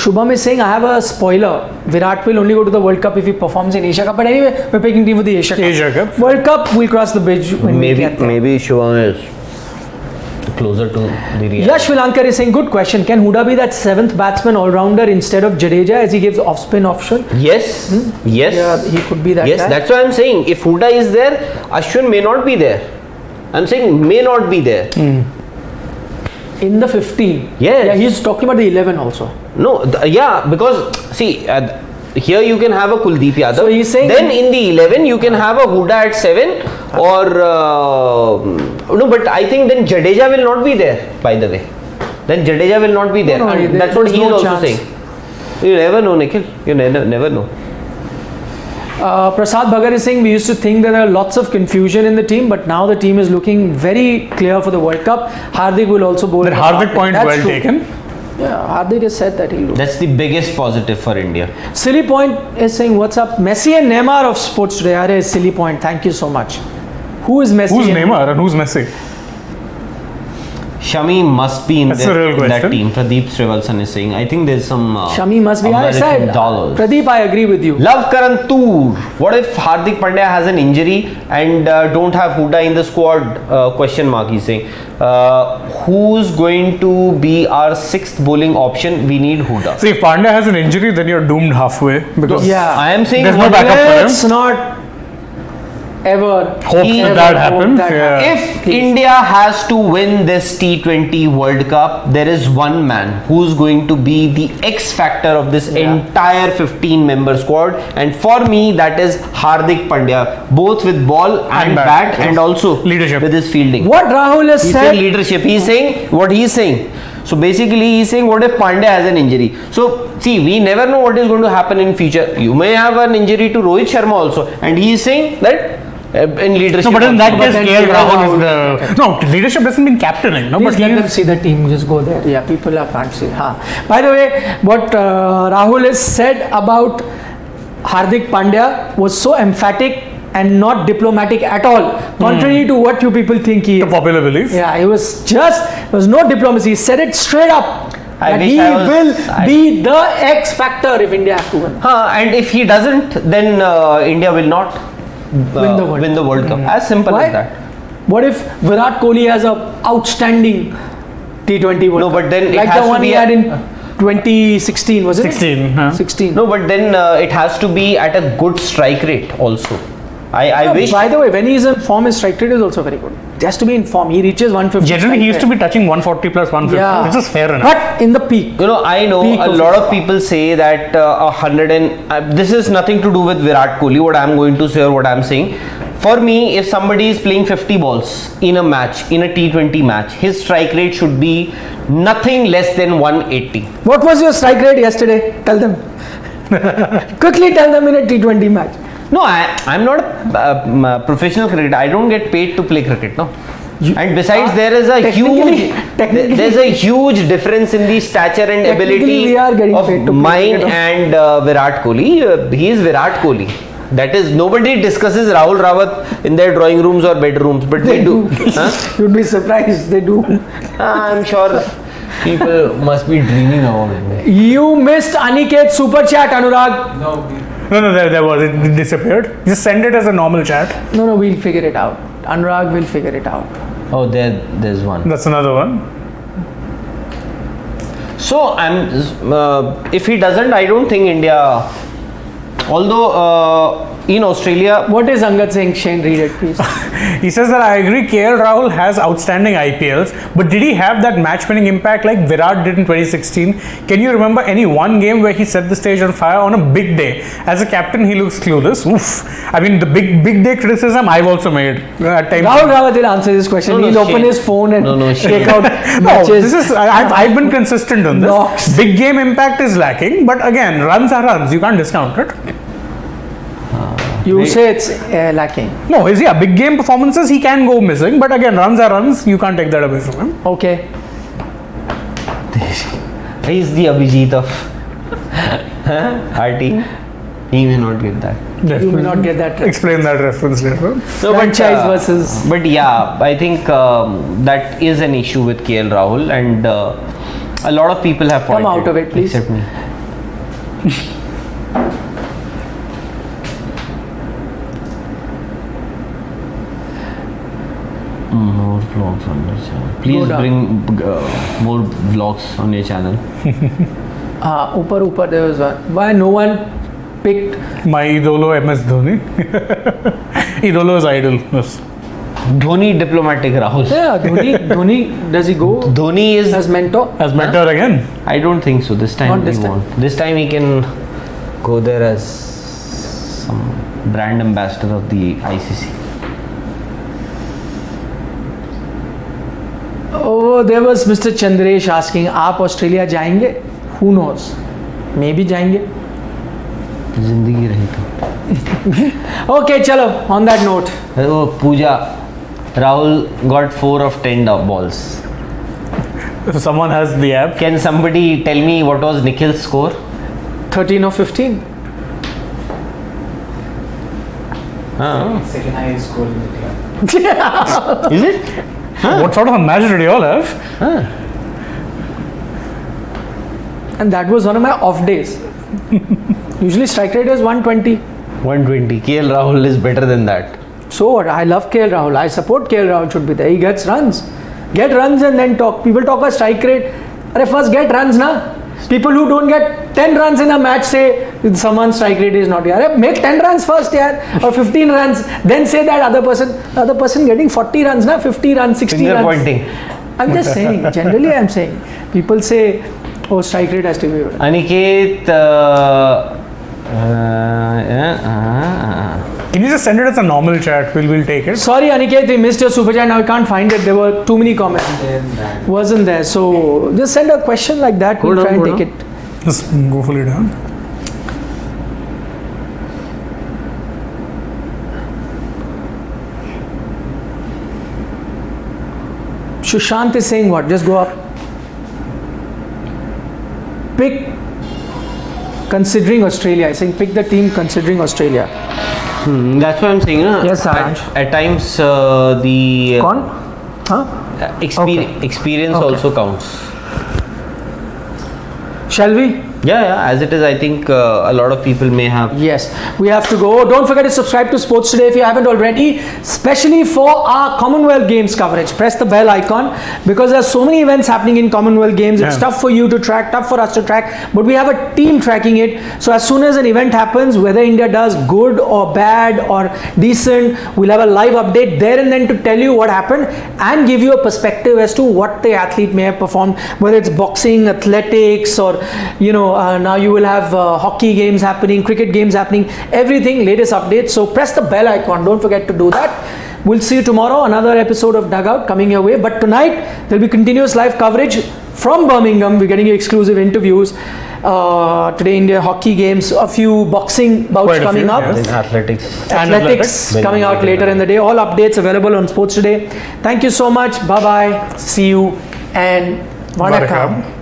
Shubham is saying I have a spoiler. Virat will only go to the World Cup if he performs in Asia Cup. But anyway, we're picking team for the Asia Cup. Asia Cup. World Cup, we'll cross the bridge when we get there. Maybe Shivam is closer to the reality. Yash Vilankar is saying, good question. Can Huda be that 7th batsman all-rounder instead of Jadeja as he gives off-spin option? Yes. Yes. Yeah, he could be that Yes, guy. that's why I'm saying if Huda is there, Ashwin may not be there. I'm saying may not be there. In the 15. Yes. Yeah, he's talking about the 11 also. No, yeah, because see, here you can have a Kuldeep Yadav. So he's saying- then in the 11 you can have a Huda at 7 or no, but I think then Jadeja will not be there. By the way, then Jadeja will not be there. No, And there- that's what there's he is no also chance. saying. You never know, Nikhil. You never know. Prasad Bhagat is saying we used to think that there are lots of confusion in the team, but now the team is looking very clear for the World Cup. Hardik will also bowl. That Hardik point That's well true. taken. Yeah, Hardik has said that he'll do. That's the biggest positive for India. Silly Point is saying, what's up? Messi and Neymar of Sports Today. Are Silly Point. Thank you so much. Who is Messi? Who's and- Neymar and who's Messi? Shami must be in That's a real that question. team. Pradeep Srivalsan is saying. I think there's some. Shami must be. I American said, dollars. Pradeep, I agree with you. Love Karan Toor. What if Hardik Pandya has an injury and don't have Huda in the squad? Question mark. He's saying. Who's going to be our sixth bowling option? We need Huda. See, if Pandya has an injury, then you're doomed halfway because Yeah. I am saying There's no what backup for him. Let's not ever Hope ever that hope happens, that yeah. happens. If Please. India has to win this T20 World Cup, there is one man who's going to be the X factor of this entire 15-member squad, and for me, that is Hardik Pandya, both with ball and bat, and also Leadership. with his fielding. What Rahul has He's said. saying leadership. He's saying what he's saying. So basically, he's saying what if Pandya has an injury? So see, we never know what is going to happen in future. You may have an injury to Rohit Sharma also, and he is saying that in leadership. No, but in that also. case, then KL KL Rahul is Rahul. the no leadership doesn't mean captaining. No, Please but let he them is, see the team. Just go there. Yeah, people can't see. By the way, what Rahul has said about Hardik Pandya was so emphatic and not diplomatic at all, contrary to what you people think he the is. popular belief. Yeah, he was just, there was no diplomacy. He said it straight up. I That wish he I was- will I- be the X factor if India have to win. And if he doesn't, then India will not Win the World Cup. As simple Why? as that. What if Virat Kohli has a outstanding T20 World No, Cup? but then it like has the to one be he a- had in 2016, was it? 16. Huh? 16. No, but then it has to be at a good strike rate also. I No, wish. By the way, when he's in form, his strike rate is also very good. He has to be in form. He reaches 150. Generally, he strike used to rate. be touching 140 plus 150, Yeah. which is fair enough. But in the peak. You know, I know Peak a of lot his of people say that 100 and this is nothing to do with Virat Kohli. What I'm going to say or what I'm saying. For me, if somebody is playing 50 balls in a match, in a T20 match, his strike rate should be nothing less than 180. What was your strike rate yesterday? Tell them. Quickly tell them in a T20 match. No, I'm not a professional cricketer. I don't get paid to play cricket, no. And besides, there is a technically- there's a huge difference in the stature and Technically, ability we are getting of paid to play mine cricket. and Virat Kohli. He is Virat Kohli. That is, nobody discusses Rahul Rawat in their drawing rooms or bedrooms, but we do. Huh? You'd be surprised. They do. I'm sure people must be dreaming about it. You missed Aniket super chat, Anurag. No, No, there was. It disappeared. Just send it as a normal chat. No, we'll figure it out. Anurag will figure it out. Oh, there's one. That's another one. So if he doesn't, I don't think India. Although in Australia, What is Angad saying? Shane, read it, please. He says that I agree KL Rahul has outstanding IPLs, but did he have that match-winning impact like Virat did in 2016? Can you remember any one game where he set the stage on fire on a big day? As a captain, he looks clueless. Oof. I mean, the big day criticism I've also made at times. Rahul Rawat will answer this question. No, He'll open Shane. his phone and No, Shane. take out No, matches. this is I've been consistent on this. Knocks. Big game impact is lacking, but again, runs are runs. You can't discount it. You say it's lacking. No, big game performances he can go missing, but again, runs are runs. You can't take that away from him. Okay. he's the Abhijit of our team. He may not get that. You may not get that. Explain that reference later. No, Franchise versus. But yeah, I think that is an issue with KL Rahul, and a lot of people have pointed. Come out of it, please. Except me. More vlogs on your channel. Please Go down. bring more vlogs on your channel. Upar, there was one. Why no one picked? My idolo MS Dhoni. Idolo is idol. Yes. Dhoni diplomatic Rahul. Yeah, Dhoni, does he go Dhoni is. as mentor? As mentor again. I don't think so. This time Not this he time. won't. This time he can go there as some brand ambassador of the ICC. Oh, there was Mr. Chandresh asking, आप Australia जाएंगे? Who knows? Maybe जाएंगे. जिंदगी रही तो. Okay, चलो. On that note, Oh, Pooja. Rahul got 4 of 10 balls. So someone has the app. Can somebody tell me what was Nikhil's score? 13 or 15. Second highest goal in the club. Is it? What sort of a match did you all have? And that was one of my off days. Usually strike rate is 120. 120. KL Rahul is better than that. So what? I love KL Rahul. I support KL Rahul should be there. He gets runs. Get runs and then talk. People talk about strike rate. Arre, first get runs, na? People who don't get 10 runs in a match say someone's strike rate is not here. Arre, make 10 runs first, yaar, or 15 runs. Then say that other person getting 40 runs, na? 50 runs, 60 Finger runs. pointing. I'm just saying. Generally, I'm saying. People say, oh, strike rate has to be better. Aniket. Can you just send it as a normal chat? We'll take it. Sorry, Aniket, we missed your super chat. Now we can't find it. There were too many comments. Wasn't there? So just send a question like that. We'll try and take it. Just go fully down. Sushant is saying what? Just go up. Pick considering Australia. I think pick the team considering Australia. That's what I'm saying. Na? Yes, Saransh. At times the Con? Huh? experience Okay. also counts. Shall we? Yeah, as it is, I think a lot of people may have. Yes, we have to go. Don't forget to subscribe to Sports Today if you haven't already, especially for our Commonwealth Games coverage. Press the bell icon because there's so many events happening in Commonwealth Games. It's Yeah. tough for you to track, tough for us to track, but we have a team tracking it. So as soon as an event happens, whether India does good or bad or decent, we'll have a live update there and then to tell you what happened and give you a perspective as to what the athlete may have performed, whether it's boxing, athletics, or now you will have hockey games happening, cricket games happening, everything, latest updates. So press the bell icon. Don't forget to do that. We'll see you tomorrow. Another episode of Dugout coming your way. But tonight there'll be continuous live coverage from Birmingham. We're getting you exclusive interviews. Today India hockey games, a few boxing bouts Quite a coming few, up. yes. In athletics. And Athletics athletics. coming out later in the day. All updates available on Sports Today. Thank you so much. Bye bye. See you and Vanakkam. Vanakkam.